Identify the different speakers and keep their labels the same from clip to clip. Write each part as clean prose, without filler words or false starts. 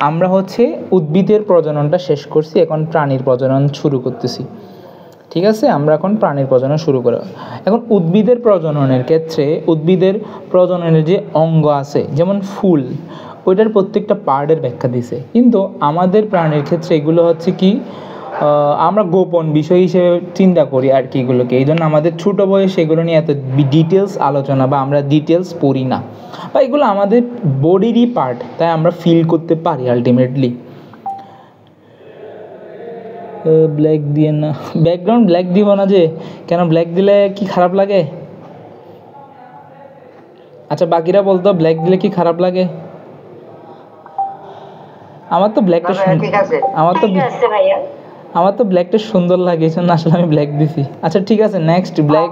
Speaker 1: আমরা হচ্ছে উদ্ভিদের প্রজননটা শেষ করছি, এখন প্রাণীর প্রজনন শুরু করতেছি। ঠিক আছে, আমরা এখন প্রাণীর প্রজনন শুরু করব। এখন উদ্ভিদের প্রজননের ক্ষেত্রে উদ্ভিদের প্রজননের যে অঙ্গ আছে, যেমন ফুল, ওইটার প্রত্যেকটা পার্টের ব্যাখ্যা দিছে। কিন্তু আমাদের প্রাণীর ক্ষেত্রে এগুলো হচ্ছে কি আমরা গোপন বিষয় হিসেবে চিন্তা করি আর কি এগুলোকে, এই জন্য আমাদের ছোটো বয়সে এগুলো নিয়ে এত ডিটেলস আলোচনা বা আমরা ডিটেলস পড়ি না, বা এগুলো আমাদের বডিরই পার্ট, তাই আমরা ফিল করতে পারি আলটিমেটলি। ব্ল্যাক দিয়ে না, ব্যাকগ্রাউন্ড ব্ল্যাক দিব না যে, কেন ব্ল্যাক দিলে কি খারাপ লাগে? আচ্ছা বাকিরা বলতো ব্ল্যাক দিলে কি খারাপ লাগে? আমার তো ব্ল্যাকটা আমার তো ব্ল্যাকটা সুন্দর লাগে, এই জন্য আসলে আমি ব্ল্যাক দিছি। আচ্ছা ঠিক আছে, নেক্সট ব্ল্যাক।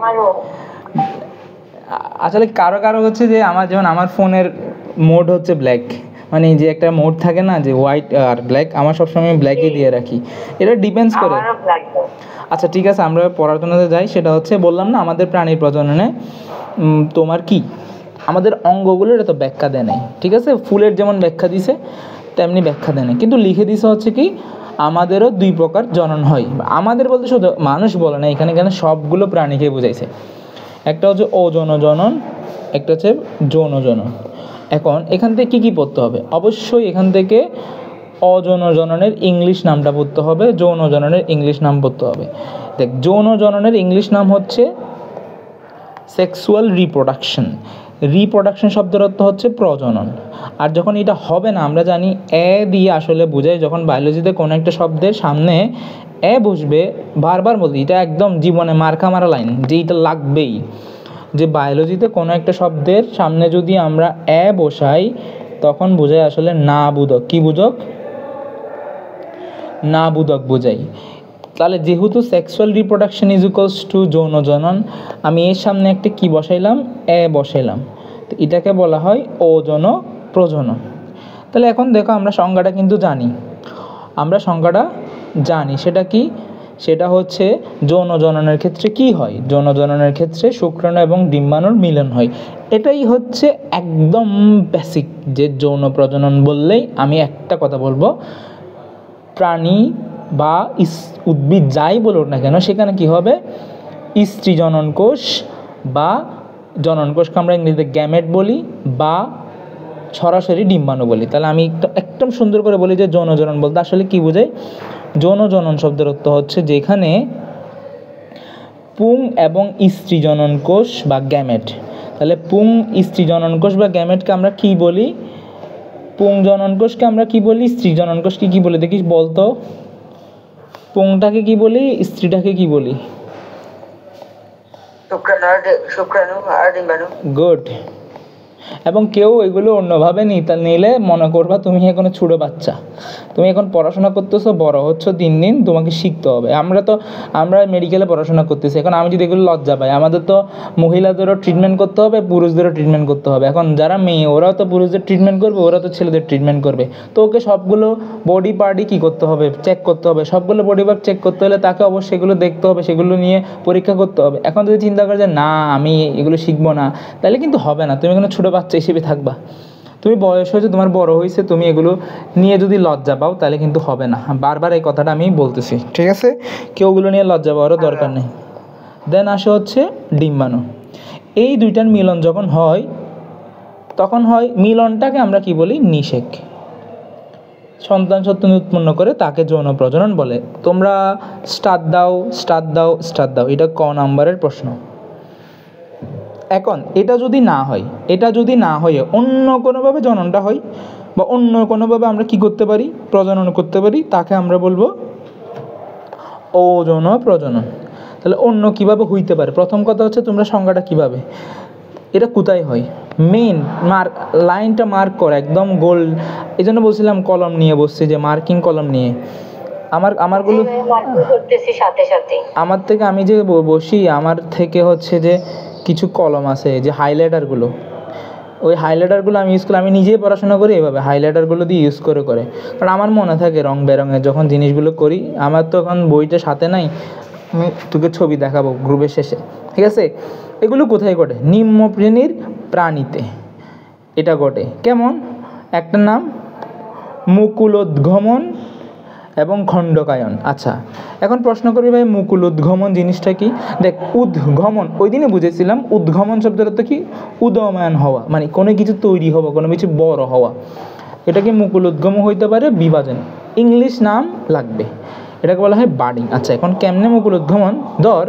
Speaker 1: আসলে কারো কারো হচ্ছে যে আমার, যেমন আমার ফোনের মোড হচ্ছে ব্ল্যাক, মানে যে একটা মোড থাকে না যে হোয়াইট আর ব্ল্যাক, আমার সবসময় ব্ল্যাকই দিয়ে রাখি, এটা ডিপেন্ডস করে। আচ্ছা ঠিক আছে, আমরা পড়াশোনাতে যাই। সেটা হচ্ছে বললাম না আমাদের প্রাণীর প্রজননে তোমার কি আমাদের অঙ্গগুলো এটা তো ব্যাখ্যা দেয় নাই, ঠিক আছে, ফুলের যেমন ব্যাখ্যা দিছে তেমনি ব্যাখ্যা দেয় নাই, কিন্তু লিখে দিছে হচ্ছে কি আমাদেরও দুই প্রকার জনন হয়। আমাদের বলতে শুধু মানুষ বলে না, এখানে এখানে সবগুলো প্রাণীকে বোঝাইছে। একটা হচ্ছে অযৌন জনন, একটা হচ্ছে যৌন জনন। এখন এখান থেকে কী কী পড়তে হবে? অবশ্যই এখান থেকে অযৌন জননের ইংলিশ নামটা পড়তে হবে, যৌন জননের ইংলিশ নাম পড়তে হবে। দেখ, যৌন জননের ইংলিশ নাম হচ্ছে সেক্সুয়াল রিপ্রোডাকশন। রিপ্রোডাকশন শব্দের অর্থ হচ্ছে প্রজনন। আর যখন এটা হবে না, আমরা জানি এ দিয়ে আসলে বোঝায়, যখন বায়োলজিতে কোনো একটা শব্দের সামনে এ বসবে, বারবার বলি এটা একদম জীবনে মার্কা মারা লাইন যে এটা লাগবেই, যে বায়োলজিতে কোনো একটা শব্দের সামনে যদি আমরা এ বসাই তখন বোঝায় আসলে না বোধক। কী বোধক? না বোধক বোঝাই। তাহলে যেহেতু sexual reproduction is equals to যৌন জনন, আমি এর সামনে একটা কি বসাইলাম? এ বসাইলাম। তো এটাকে বলা হয় অযৌন প্রজনন। তাহলে এখন দেখো আমরা সংজ্ঞাটা কিন্তু জানি, সেটা কি? সেটা হচ্ছে যৌন জননের ক্ষেত্রে কি হয়? যৌন জননের ক্ষেত্রে শুক্রাণু এবং ডিম্বাণুর মিলন হয়। এটাই হচ্ছে একদম বেসিক, যে যৌন প্রজনন বললেই আমি একটা কথা বলবো, প্রাণী বা উদ্ভিদ যাই বলুক না কেন সেখানে কি হবে? স্ত্রী জনন কোষ বা জনন কোষকে আমরা ইংরেজিতে গ্যামেট বলি বা সরাসরি ডিম্বাণু বলি। তাহলে আমি একদম সুন্দর করে বলি যে যৌন জনন বলতে আসলে কি বোঝায়? যৌন জনন শব্দের অর্থ হচ্ছে যেখানে পুং এবং স্ত্রী জনন কোষ বা গ্যামেট, তাহলে পুং, স্ত্রী জনন কোষ বা গ্যামেটকে আমরা কি বলি? পুং জনন কোষকে আমরা কি বলি? স্ত্রী জনন কোষকে কি বলি? দেখিস বলতো, পুংটাকে কি বলি, স্ত্রীটাকে কি বলি? গুড। এবং কেউ এগুলো অন্যভাবে নিলে মনে করবা তুমি এখনো ছোটো বাচ্চা, তুমি এখন পড়াশোনা করতেছো, বড় হচ্ছ দিন দিন, তোমাকে শিখতে হবে। আমরা মেডিকেলে পড়াশোনা করতেছি, এখন আমি যদি এগুলো লজ্জা পাই, আমাদের তো মহিলাদেরও ট্রিটমেন্ট করতে হবে, পুরুষদেরও ট্রিটমেন্ট করতে হবে। এখন যারা মেয়ে ওরাও তো পুরুষদের ট্রিটমেন্ট করবে, ওরা তো ছেলেদের ট্রিটমেন্ট করবে। তো ওকে সবগুলো বডি পার্টই কী করতে হবে? চেক করতে হবে। সবগুলো বডি পার্ট চেক করতে হলে তাকে অবশ্যই এগুলো দেখতে হবে, সেগুলো নিয়ে পরীক্ষা করতে হবে। এখন যদি চিন্তা করে যে না আমি এগুলো শিখবো না, তাহলে কিন্তু হবে না। তুমি এখানে ছোটো বাচ্চা হিসেবে থাকবা। তুমি বয়স হয়েছে, তোমার বড় হয়েছে, তুমি এগুলো নিয়ে যদি লজ্জা পাও তাহলে কিন্তু হবে না। বারবার এই কথাটা আমি বলতেছি, ঠিক আছে? কেউ ওগুলো নিয়ে লজ্জা পাওয়ারও দরকার নেই। দেন আসে হচ্ছে ডিম্বাণু। এই দুইটার মিলন যখন হয় তখন হয়, মিলনটাকে আমরা কি বলি? নিষেক। সন্তান সন্ততি উৎপন্ন করে তাকে যৌন প্রজনন বলে। তোমরা স্টার্ট দাও, এটা ক নাম্বারের প্রশ্ন। এখন এটা যদি না হয় অন্য কোনোভাবে জননটা হয় বা অন্য কোনোভাবে আমরা কি করতে পারি? প্রজনন করতে পারি, তাকে আমরা বলবো অযৌন প্রজনন। তাহলে অন্য কিভাবে হইতে পারে? প্রথম কথা হচ্ছে তোমরা সংজ্ঞাটা কিভাবে, এটা কোথায় হয়, মেইন লাইনটা মার্ক করা একদম গোল। এই জন্য বলছিলাম কলম নিয়ে বসছি, যে মার্কিং কলম নিয়ে আমারগুলো আমার থেকে আমি যে বসি, আমার থেকে হচ্ছে যে কিছু কলম আছে যে হাইলাইটারগুলো, ওই হাইলাইটারগুলো আমি ইউজ করি। আমি নিজেই পড়াশোনা করি এভাবে হাইলাইটারগুলো দিয়ে ইউজ করে। কারণ আমার মনে থাকে রং বেরঙের যখন জিনিসগুলো করি। আমার তো এখন বইটা সাথে নাই, আমি তোকে ছবি দেখাবো গ্রুপের শেষে, ঠিক আছে? এগুলো কোথায় ঘটে? নিম্ন শ্রেণীর প্রাণীতে এটা ঘটে। কেমন? একটা নাম মুকুলোদ্গমন এবং খণ্ডকায়ন। আচ্ছা, এখন প্রশ্ন করি ভাই মুকুলোদ্গমন জিনিসটা কি? দেখ, উদ্গমন ওই দিনে বুঝেছিলাম, উদ্গমন শব্দের অর্থ কি? উদয়মান হওয়া, মানে কোনো কিছু তৈরি হওয়া, কোনো কিছু বড় হওয়া, এটাকে মুকুলোদ্গম হইতে পারে বিভাজন, ইংলিশ নাম লাগবে, এটাকে বলা হয় বার্ডিং। আচ্ছা, এখন কেমনে মুকুলোদ্গমন? ধর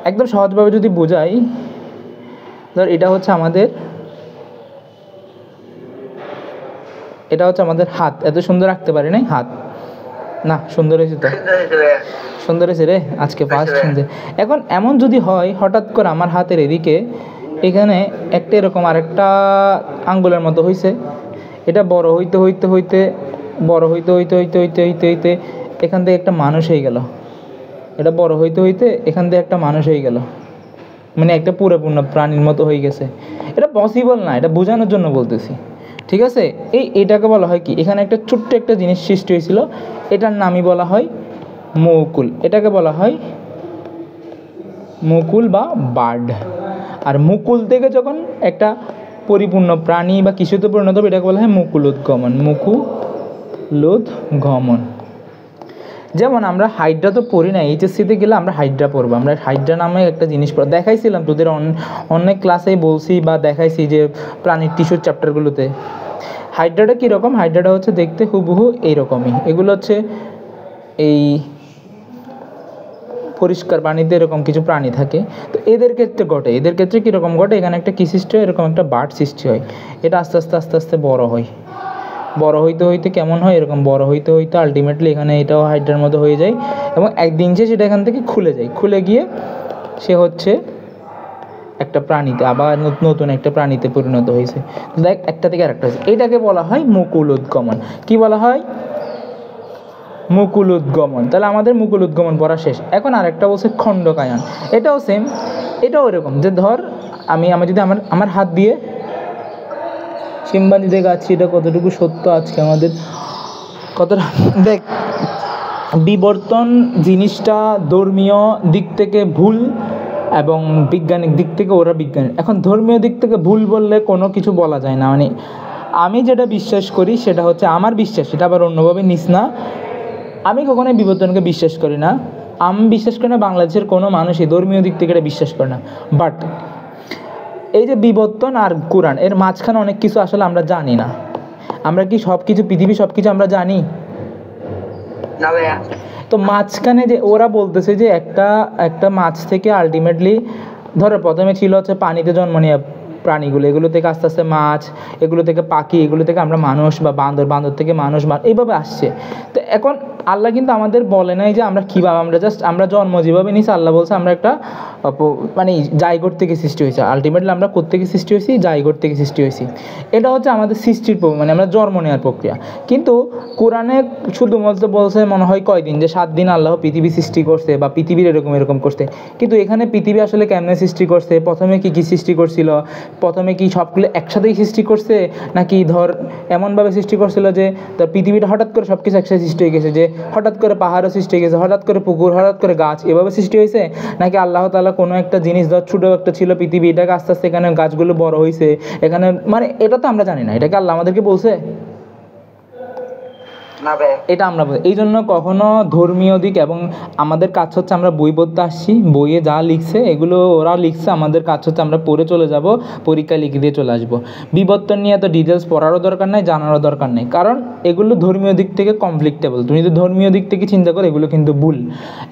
Speaker 1: একদম সহজভাবে যদি বোঝাই, ধর এটা হচ্ছে আমাদের হাত, এত সুন্দর রাখতে পারি নাই হাত, না সুন্দর হয়েছে তো, সুন্দর হয়েছে রে, আজকে ফার্স্ট সুন্দর। এখন এমন যদি হয় হঠাৎ করে আমার হাতের এদিকে এখানে একটা এরকম আরেকটা আঙ্গুলের মতো হয়েছে, এটা বড় হইতে হইতে হইতে বড় হইতে হইতে হইতে হইতে হইতে হইতে এখান থেকে একটা মানুষ হয়ে গেল, এটা বড় হইতে হইতে এখান থেকে একটা মানুষ হয়ে গেল, মানে একটা পুরোপূর্ণ প্রাণীর মতো হয়ে গেছে। এটা পসিবল না, এটা বোঝানোর জন্য বলতেছি, ঠিক আছে? এটাকে বলা হয় কি, এখানে একটা ছোট্ট একটা জিনিস সৃষ্টি হয়েছিল, এটার নামই বলা হয় মুকুল, এটাকে বলা হয় মুকুল বা বার্ড। আর মুকুল থেকে যখন একটা পরিপূর্ণ প্রাণী বা কিছুতে পরিণত হবে, এটাকে বলা হয় মুকুলোদ্গমন, মুকুলোদ্গমন। যেমন আমরা হাইড্রা তো পড়ি না, এইচএসসিতে গেলে আমরা হাইড্রা পড়বো, আমরা হাইড্রা নামে একটা জিনিস পড়ব, দেখাইছিলাম তোদের অনেক ক্লাসেই বলছি বা দেখাইছি যে প্রাণীর টিস্যুর চ্যাপ্টারগুলোতে। হাইড্রাটা কীরকম? হাইড্রাটা হচ্ছে দেখতে হুবহু এইরকমই, এগুলো হচ্ছে এই পরিষ্কার পানিতে এরকম কিছু প্রাণী থাকে। তো এদের ক্ষেত্রে ঘটে, এদের ক্ষেত্রে কীরকম ঘটে, এখানে একটা কী সৃষ্টি হয়, এরকম একটা বার্ড সৃষ্টি হয়, এটা আস্তে আস্তে আস্তে আস্তে বড় হয়, বড় হইতে হইতে কেমন হয়, এরকম বড় হইতে হইতে আলটিমেটলি এখানে এটাও হাইড্রার মতো হয়ে যায়, এবং একদিন সে সেটা এখান থেকে খুলে যায়, খুলে গিয়ে সে হচ্ছে একটা প্রাণীতে, আবার নতুন একটা প্রাণীতে পরিণত হয়েছে। দেখ, একটা থেকে আরেকটা হয়েছে, এটাকে বলা হয় মুকুলোদ্গমন। কি বলা হয়? মুকুলোদ্গমন। তাহলে আমাদের মুকুলোদ্গমন পড়া শেষ। এখন আরেকটা বলছে খণ্ডকায়ন, এটাও সেম, এটাও এরকম যে ধর আমি যদি আমার হাত দিয়ে সিম্বানিতে গাচ্ছি, এটা কতটুকু সত্য আজকে আমাদের কতটা। দেখ, বিবর্তন জিনিসটা ধর্মীয় দিক থেকে ভুল এবং বৈজ্ঞানিক দিক থেকে ওরা বিজ্ঞানী। এখন ধর্মীয় দিক থেকে ভুল বললে কোনো কিছু বলা যায় না, মানে আমি যেটা বিশ্বাস করি সেটা হচ্ছে আমার বিশ্বাস, সেটা আবার অন্যভাবে নিস না। আমি কখনোই বিবর্তনকে বিশ্বাস করি না, আমি বিশ্বাস করি না বাংলাদেশের কোনো মানুষই ধর্মীয় দিক থেকে এটা বিশ্বাস করে না। বাট এই যে বিবর্তন আর কোরআন, এর মাঝখানে অনেক কিছু আসলে আমরা জানি না। আমরা কি সব কিছু, পৃথিবী সব কিছু আমরা জানি না ভাইয়া? তো মাঝখানে যে ওরা বলতেছে যে একটা মাছ থেকে আলটিমেটলি ধরো প্রথমে ছিল হচ্ছে পানিতে জন্ম নেওয়া প্রাণীগুলো, এগুলো থেকে আস্তে আস্তে মাছ, এগুলো থেকে পাখি, এগুলো থেকে আমরা মানুষ বা বান্দর থেকে মানুষ, এইভাবে আসছে। তো এখন আল্লাহ কিন্তু আমাদের বলে নাই যে আমরা কীভাবে, আমরা জন্ম যেভাবে নিয়েছি, আল্লাহ বলছে আমরা একটা মানে জায়গোট থেকে সৃষ্টি হয়েছে। আলটিমেটলি আমরা কোত্থেকে সৃষ্টি হয়েছি? জায়গোট থেকে সৃষ্টি হয়েছি। এটা হচ্ছে আমাদের সৃষ্টির মানে আমরা জন্ম নেওয়ার প্রক্রিয়া। কিন্তু কোরআনে শুধুমাত্র বলছে মনে হয় কয়দিন, যে 7 দিন আল্লাহ পৃথিবী সৃষ্টি করছে বা পৃথিবীর এরকম করছে। কিন্তু এখানে পৃথিবী আসলে কেমনে সৃষ্টি করছে, প্রথমে কি সৃষ্টি করছিল, প্রথমে কি সবগুলো একসাথেই সৃষ্টি করছে, নাকি ধর এমনভাবে সৃষ্টি করছিল যে পৃথিবীটা হঠাৎ করে সব কিছু একসাথে সৃষ্টি হয়ে গেছে, যে হঠাৎ করে পাহাড়ও সৃষ্টি হয়ে গেছে, হঠাৎ করে পুকুর, হঠাৎ করে গাছ, এভাবে সৃষ্টি হয়েছে, নাকি আল্লাহ তাআলা কোনো একটা জিনিস, ধর ছোটো একটা ছিল পৃথিবী, এটাকে আস্তে আস্তে এখানে গাছগুলো বড় হয়েছে এখানে, মানে এটা তো আমরা জানি না। এটাকে আল্লাহ আমাদেরকে বলছে না, এটা আমরা এই জন্য কখনো ধর্মীয় দিক, এবং আমাদের কাজ হচ্ছে আমরা বই পড়তে আসছি, বইয়ে যা লিখছে এগুলো ওরা লিখছে, আমাদের কাজ হচ্ছে আমরা পড়ে চলে যাব, পরীক্ষায় লিখে দিয়ে চলে আসবো। বিবর্তন নিয়ে এত ডিটেলস পড়ারও দরকার নাই, জানারও দরকার নেই, কারণ এগুলো ধর্মীয় দিক থেকে কমপ্লিক্টেবল। তুমি যদি ধর্মীয় দিক থেকে চিন্তা করো, এগুলো কিন্তু ভুল।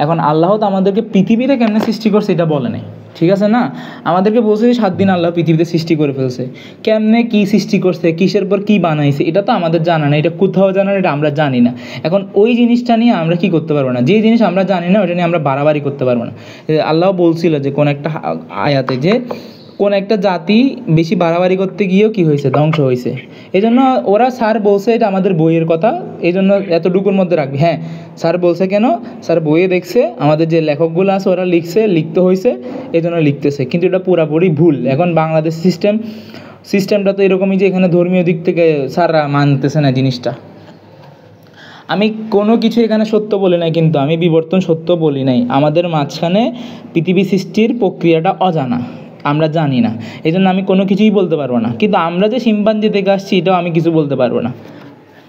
Speaker 1: এখন আল্লাহ তো আমাদেরকে পৃথিবীতে কেমনে সৃষ্টি করছে এটা বলে নাই, ঠিক আছে না? আমাদেরকে বলছে যে 7 দিন আল্লাহ পৃথিবীতে সৃষ্টি করে ফেলছে, কেমনে কি সৃষ্টি করছে, কিসের পর কি বানাইছে, এটা তো আমাদের জানা না, এটা কোথাও জানা না, এটা আমরা জানি না। এখন ওই জিনিসটা নিয়ে আমরা কি করতে পারবো না, যে জিনিস আমরা জানি না ওটা নিয়ে আমরা বাড়াবাড়ি করতে পারবো না। আল্লাহ বলছিল যে কোন একটা আয়াতে, যে কোন একটা জাতি বেশি বাড়াবাড়ি করতে গিয়েও কি হয়েছে, ধ্বংস হয়েছে। এই জন্য ওরা স্যার বলছে, এটা আমাদের বইয়ের কথা, এই জন্য এতটুকুর মধ্যে রাখবি। হ্যাঁ, স্যার বলছে কেন? স্যার বইয়ে দেখছে আমাদের যে লেখকগুলো আছে ওরা লিখতে হয়েছে, এই জন্য লিখতেছে, কিন্তু এটা পুরাপুরি ভুল। এখন বাংলাদেশ সিস্টেমটা তো এরকমই যে এখানে ধর্মীয় দিক থেকে স্যাররা মানতেছে না জিনিসটা। আমি কোনো কিছু এখানে সত্য বলি নাই, কিন্তু আমি বিবর্তন সত্য বলি নাই। আমাদের মাঝখানে পৃথিবী সৃষ্টির প্রক্রিয়াটা অজানা, আমরা জানি না, এই জন্য আমি কোনো কিছুই বলতে পারবো না। কিন্তু আমরা যে শিম্পাঞ্জি থেকে আসছি এটাও আমি কিছু বলতে পারবো না,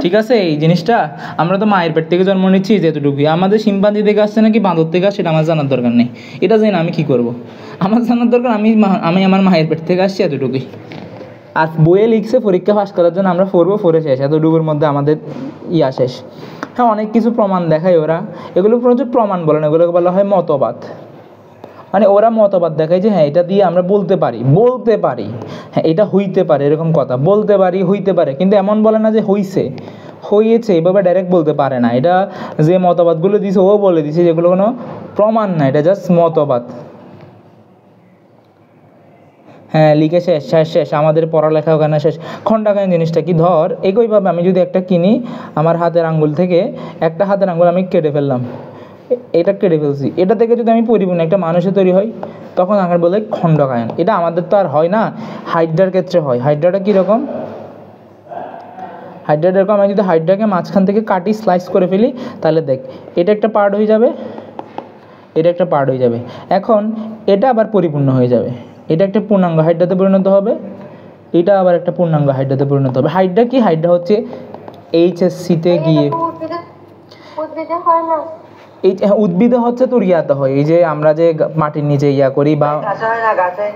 Speaker 1: ঠিক আছে? এই জিনিসটা আমরা তো মায়ের পেট থেকে জন্ম নিচ্ছি যেতটুকুই, আমাদের শিম্পাঞ্জি থেকে আসছে নাকি বাঁদর থেকে আসছে এটা আমার জানার দরকার নেই। এটা জানি না আমি কী করবো, আমার জানার দরকার আমি আমার মায়ের পেট থেকে আসছি এতটুকুই। আর বইয়ে লিখছে পরীক্ষা পাস করার জন্য আমরা পড়বো, পড়ে শেষ, এতটুকুর মধ্যে আমাদের শেষ। হ্যাঁ, অনেক কিছু প্রমাণ দেখায় ওরা, এগুলো প্রমাণ বলে না, এগুলোকে বলা হয় মতবাদ। মানে ওরা মতবাদ দেখায় যে হ্যাঁ এটা দিয়ে আমরা বলতে পারি, হ্যাঁ এটা হইতে পারে, এরকম কথা বলতে পারি, হইতে পারে, কিন্তু এমন বলে না যে হয়েছে এভাবে ডাইরেক্ট বলতে পারে না। এটা যে মতবাদগুলো দিছে ও বলে দিছে, যেগুলো কোনো প্রমাণ না, এটা জাস্ট মতবাদ। হ্যাঁ, লিখে শেষ আমাদের পড়ালেখা ওখানে শেষ। খণ্ডাকালীন জিনিসটা কি, ধর একইভাবে আমি যদি একটা কিনি, আমার হাতের আঙ্গুল থেকে একটা হাতের আঙ্গুল আমি কেটে ফেললাম, এটা কেটে ফেলছি, এটা থেকে যদি আমি পরিপূর্ণ একটা মানুষের তৈরি হয় তখন আমার বলে খণ্ডকায়ন। এটা আমাদের তো আর হয় না, হাইড্রার ক্ষেত্রে হয়। হাইড্রাটা কীরকম, হাইড্রাটা এরকম, আমি যদি হাইড্রাকে মাঝখান থেকে কাটি, স্লাইস করে ফেলি, তাহলে দেখ এটা একটা পার্ট হয়ে যাবে, এটা একটা পার্ট হয়ে যাবে। এখন এটা আবার পরিপূর্ণ হয়ে যাবে, এটা একটা পূর্ণাঙ্গ হাইড্রাতে পরিণত হবে, এটা আবার একটা পূর্ণাঙ্গ হাইড্রাতে পরিণত হবে। হাইড্রা কি, হাইড্রা হচ্ছে এইচএসসিতে গিয়ে এই উদ্ভিদে হচ্ছে তোর ইয়াতে হয়, এই যে আমরা যে মাটির নিচে ইয়া করি বা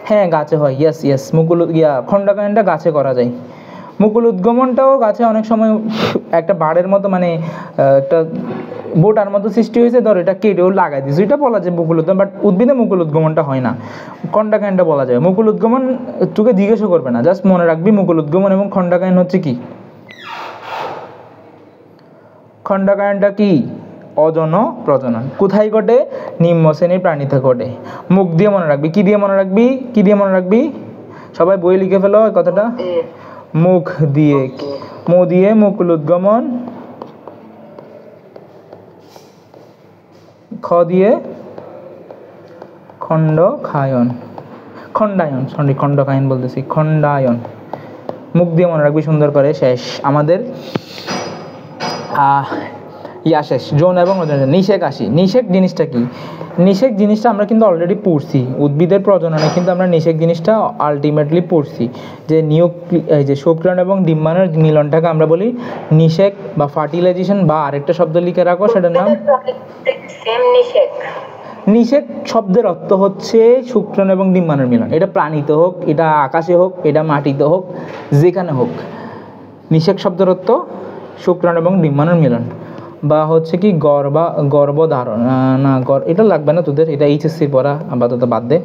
Speaker 1: হ্যাঁ গাছে হয়, ইয়েস মুকুল খণ্ডকায়নটা গাছে করা যায়। মুকুল উদ্গমনটাও গাছে অনেক সময় একটা বাড়ের মতো, মানে একটা বোটার মতো সৃষ্টি হয়েছে, ধর এটা কেটেও লাগাই দিয়েছে, এটা বলা যায় মুকুল উদ্গমন, বাট উদ্ভিদে মুকুল উদ্গমনটা হয় না, খণ্ডকায়নটা বলা যায়। মুকুল উদ্গমন তোকে জিজ্ঞাসা করবে না, জাস্ট মনে রাখবি মুকুল উদ্গমন এবং খণ্ডকায়ন হচ্ছে কি। খণ্ডকায়নটা কি, অযৌন প্রজনন। কোথায় ঘটে, নিম্ন শ্রেণীর প্রাণীতে ঘটে। মুখ দিয়ে মনে রাখবি, কি দিয়ে মনে রাখবি, সবাই বই লিখে ফেলো এই কথাটা, মুখ দিয়ে, মুকুল উদ্গমন, খ দিয়ে খণ্ডায়ন, খণ্ডকায়ন বলতেছি, খণ্ডায়ন। মুখ দিয়ে মনে রাখবি সুন্দর করে, শেষ আমাদের শেষ। যৌন এবং নিষেক আসি। নিষেক জিনিসটা কি, নিষেক জিনিসটা আমরা কিন্তু অলরেডি পড়ছি, উদ্ভিদের প্রজননে কিন্তু আমরা নিষেক জিনিসটা আলটিমেটলি পড়ছি, যে এই যে শুক্রাণু এবং ডিম্বাণুর মিলনটাকে আমরা বলি নিষেক বা ফার্টিলাইজেশন, বা আরেকটা শব্দ লিখে রাখো সেটার নাম নিষেক। শব্দের অর্থ হচ্ছে শুক্রাণু এবং ডিম্বাণুর মিলন, এটা প্রাণীতে হোক, এটা আকাশে হোক, এটা মাটিতে হোক, যেখানে হোক। নিষেক শব্দের অর্থ শুক্রাণু এবং ডিম্বাণুর মিলন, বা হচ্ছে কি গর্ভধারণ, না এটা লাগবে না তোদের, এটা এইচএসসির পড়া, আপাতত বাদ দে।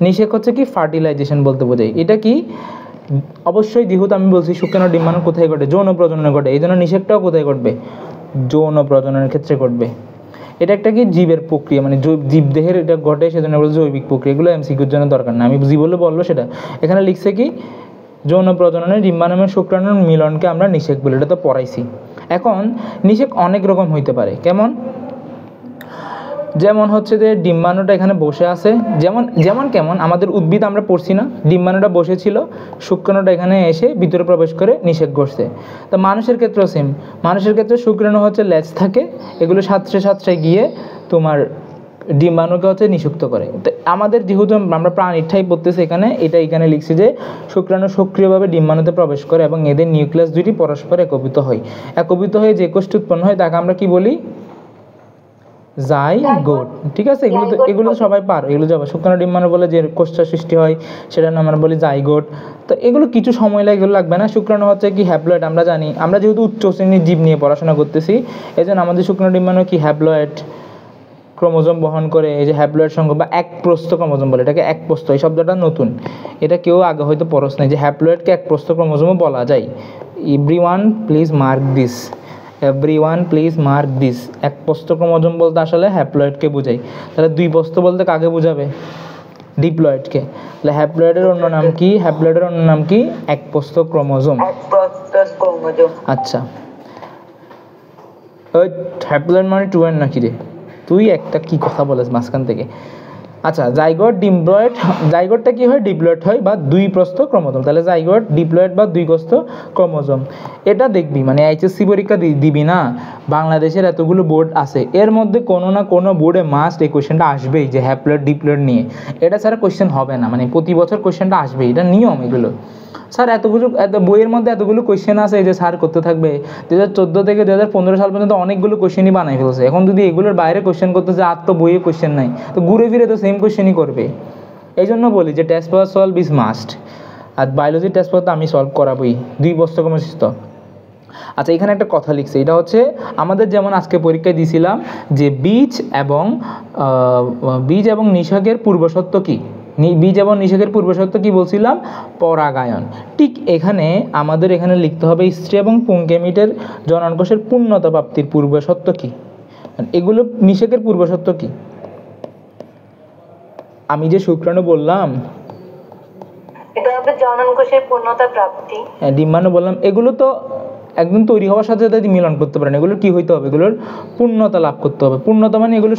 Speaker 1: নিষেক হচ্ছে কি ফার্টিলাইজেশন বলতে বোঝাই। এটা কি, অবশ্যই যেহেতু আমি বলছি শুক্রাণু ডিম্বাণু কোথায় ঘটে, যৌন প্রজননে ঘটে, এই জন্য নিষেকটাও কোথায় ঘটবে, যৌন প্রজননের ক্ষেত্রে ঘটবে। এটা একটা কি জীবের প্রক্রিয়া, মানে জীবদেহের এটা ঘটে, সেজন্য বলে জৈবিক প্রক্রিয়া। এগুলো এমসিকিউর জন্য দরকার না, আমি বলবো সেটা। এখানে লিখছে কি, যৌন প্রজননে ডিম্বাণু এবং শুক্রাণুর মিলনকে আমরা নিষেক বলি, এটা তো পড়াইছি। এখন নিষেক অনেক রকম হইতে পারে, যেমন হচ্ছে যে ডিম্বাণুটা এখানে বসে আছে, কেমন আমাদের উদ্ভিদ আমরা পড়ছি না, ডিম্বাণুটা বসেছিল, শুক্রাণুটা এখানে এসে ভিতরে প্রবেশ করে নিষেক ঘটছে। তো মানুষের ক্ষেত্রেও সেম, মানুষের ক্ষেত্রে শুক্রাণু হচ্ছে লেজ থাকে, এগুলো সাঁতরে গিয়ে তোমার ডিম্বাণুকে হচ্ছে নিষিক্ত করে। তো আমাদের যেহেতু আমরা প্রাণীরটাই পড়তেছি এখানে লিখছি যে শুক্রাণু সক্রিয়ভাবে ডিম্বাণুতে প্রবেশ করে এবং এদের নিউক্লিয়াস দুইটি পরস্পর একীভূত হয়ে যে কোষটি উৎপন্ন হয় তাকে আমরা কি বলি, জাইগোট। ঠিক আছে, এগুলো তো সবাই পারো, এগুলো যাবে। শুক্রাণু ডিম্বাণু বলে যে কোষটা সৃষ্টি হয় সেটা আমরা বলি জাইগোট। তো এগুলো কিছু সময় লাগে, এগুলো লাগবে না। শুক্রাণু হচ্ছে কি হ্যাপ্লয়েড, আমরা জানি, আমরা যেহেতু উচ্চ শ্রেণীর জীব নিয়ে পড়াশোনা করতেছি, এই জন্য আমাদের শুক্রাণু ডিম্বাণু কি হ্যাপ্লয়েড ক্রোমোজোম বহন করে। এই যে হ্যাপ্লয়েড সংখ্যা বা একপ্রস্থ ক্রোমোজোম বলে, এটাকে একপ্রস্থ, এই শব্দটা নতুন, এটা কেউ আগে হয়তো পড়স নাই, যে হ্যাপ্লয়েডকে একপ্রস্থ ক্রোমোজোমও বলা যায়। এভরিওয়ান প্লিজ মার্ক দিস, একপ্রস্থ ক্রোমোজোম বলতে আসলে হ্যাপ্লয়েডকে বোঝায়। তাহলে দুই প্রস্থ বলতে কাকে বোঝাবে, ডিপ্লয়েডকে। তাহলে হ্যাপ্লয়েডের অন্য নাম কি, একপ্রস্থ ক্রোমোজোম। আচ্ছা, ওই হ্যাপ্লয়েড মানে 2n নাকি রে, তুই একটা কি কথা বলেছ মাঝখান থেকে। আচ্ছা, জাইগোট ডিপ্লয়েড, জাইগোটটা কি হয়, ডিপ্লয়েড হয় বা দুই প্রস্থ ক্রোমোজোম। তাহলে জাইগোট ডিপ্লয়েড বা দুই প্রস্থ ক্রোমোজোম, এটা দেখবি মানে এইচএসসি পরীক্ষা দিবি না, বাংলাদেশের এতগুলো বোর্ড আছে, এর মধ্যে কোনো না কোনো বোর্ডে মাস্ট এই কোয়েশ্চেনটা আসবেই যে হ্যাপ্লয়েড ডিপ্লয়েড নিয়ে, এটা ছাড়া কোয়েশ্চেন হবে না, মানে প্রতি বছর কোয়েশ্চেনটা আসবেই, এটা নিয়ম এগুলো। স্যার এত বইয়ের মধ্যে এতগুলো কোয়েশ্চেন আছে যে স্যার করতে থাকবে, 2014 থেকে 2015 সাল পর্যন্ত অনেকগুলো কোয়েশ্চেনই বানাই ফেলছে, এখন যদি এগুলোর বাইরে কোয়েশ্চেন করতে যায় আর তো বইয়ে কোয়েশ্চেন নাই, তো ঘুরে ফিরে তো সেম কোয়েশ্চেনই করবে। এই জন্য বলি যে test paper solve is must, আর বায়োলজির টেস্ট পেপার তো আমি সলভ করাবই 2 বছর কমে শিখত। আচ্ছা, এখানে একটা কথা লিখছে, এটা হচ্ছে আমাদের যেমন আজকে পরীক্ষায় দিয়েছিলাম যে বীজ এবং নিষেকের পূর্বশর্ত কী, বীজ এবং নিষেকের পূর্বশর্ত কি বলছিলাম, পরাগায়ন। ঠিক এখানে আমাদের এখানে লিখতে হবে স্ত্রী এবং পুংকেমিটের জননকোষের পূর্ণতা প্রাপ্তির পূর্বশর্ত কি, এগুলো নিষেকের পূর্বশর্ত কি। আমি যে শুক্রাণু বললাম,
Speaker 2: এটা হবে জননকোষের পূর্ণতা প্রাপ্তি,
Speaker 1: ডিম্বাণু বললাম, এগুলো তো একদম তৈরি হওয়ার সাথে সাথে মিলন করতে পারে না, এগুলোর কী হইতে হবে, এগুলোর পূর্ণতা লাভ করতে হবে। পূর্ণতা মানে এগুলো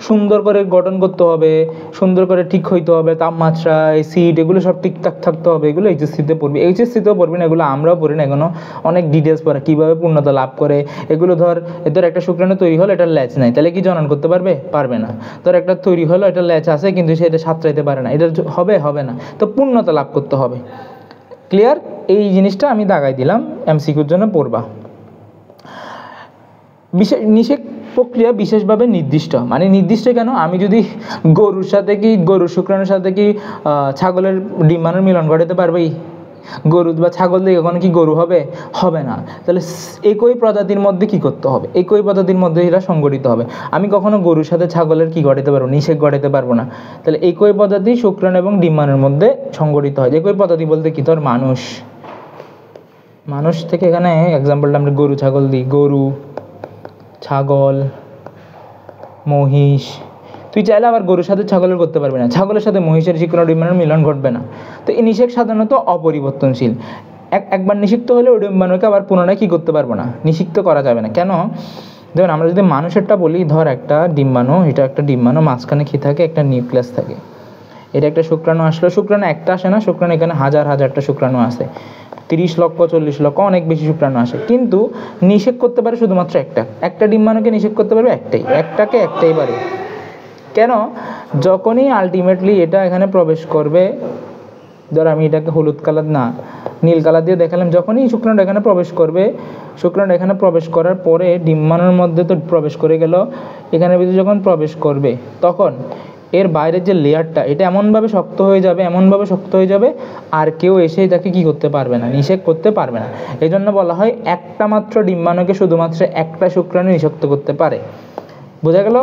Speaker 1: সুন্দর করে গঠন করতে হবে, সুন্দর করে ঠিক হইতে হবে, তাপমাত্রা, অ্যাসিড, এগুলো সব ঠিকঠাক থাকতে হবে। এগুলো এইচএসসিতে পড়বে, এইচএসসিতেও পড়বে না, এগুলো আমরাও পড়ি না, এগুলো অনেক ডিটেলস পড়ে কীভাবে পূর্ণতা লাভ করে। এগুলো ধর এদের একটা শুক্রাণু তৈরি হলো, এটার ল্যাচ নাই, তাহলে কি জনন করতে পারবে, পারবে না। ধর একটা তৈরি হলো, এটা ল্যাচ আছে কিন্তু সেটা সাঁতরাইতে পারে না, এটা হবে না, তো পূর্ণতা লাভ করতে হবে। ক্লিয়ার? এই জিনিসটা আমি দাগাই দিলাম, এমসিকিউর জন্য পড়বা। নিষেক প্রক্রিয়া বিশেষভাবে নির্দিষ্ট, মানে নির্দিষ্ট কেন, আমি যদি গরুর শুক্রাণুর সাথে কি ছাগলের ডিম্বাণুর মিলন ঘটাতে পারবেই, গরু বা ছাগল দিয়ে কখনো কি গরু হবে না। তাহলে একই প্রজাতির মধ্যে কি করতে হবে, একই প্রজাতির মধ্যে এরা সংগঠিত হবে। আমি কখনো গরুর সাথে ছাগলের কি ঘটাতে পারবো, নিষেক ঘটাতে পারবো না। তাহলে একই প্রজাতি শুক্রাণু এবং ডিম্বাণুর মধ্যে সংগঠিত হয়। একই প্রজাতি বলতে কি, ধর মানুষ থেকে এখানে এক্সাম্পলটা আমরা গরু ছাগল দিই, গরু, ছাগল, মহিষ। তুই চাইলে আবার গরুর সাথে ছাগলের করতে পারবি না, ছাগলের সাথে মহিষের শুক্রাণু ডিম্বাণুর মিলন ঘটবে না। তো এই নিষেক সাধারণত অপরিবর্তনশীল, একবার নিষিক্ত হলে ওই ডিম্বাণুকে আবার পুনরায় কী করতে পারবো না, নিষিক্ত করা যাবে না। কেন, যেমন আমরা যদি মানুষেরটা বলি, ধর একটা ডিম্বাণু, এটা একটা ডিম্বাণু, মাঝখানে কী থাকে, একটা নিউক্লিয়াস থাকে, এটা একটা শুক্রাণু আসলো, শুক্রাণু একটা আসে না, শুক্রাণু এখানে হাজারটা শুক্রাণু আসে, 30 লক্ষ 40 লক্ষ অনেক বেশি শুক্রাণু আসে, কিন্তু নিষেক করতে পারে শুধুমাত্র একটা ডিম্বাণুকে নিষেক করতে পারবে একটাই পারে। কেন, যখনই আলটিমেটলি এটা এখানে প্রবেশ করবে, ধর আমি এটাকে হলুদ কালার না নীল কালার দিয়ে দেখালাম, যখনই শুক্রাণুটা এখানে প্রবেশ করবে, শুক্রাণুটা এখানে প্রবেশ করার পরে ডিম্বাণুর মধ্যে তো প্রবেশ করে গেল, এখানে ভিতরে যখন প্রবেশ করবে তখন এর বাইরের যে লেয়ারটা, এটা এমনভাবে শক্ত হয়ে যাবে আর কেউ এসে তাকে কি করতে পারবে না, নিষেক করতে পারবে না। এই জন্য বলা হয় একটা মাত্র ডিম্বাণুকে শুধুমাত্র একটা শুক্রাণু নিষিক্ত করতে পারে। বোঝা গেল?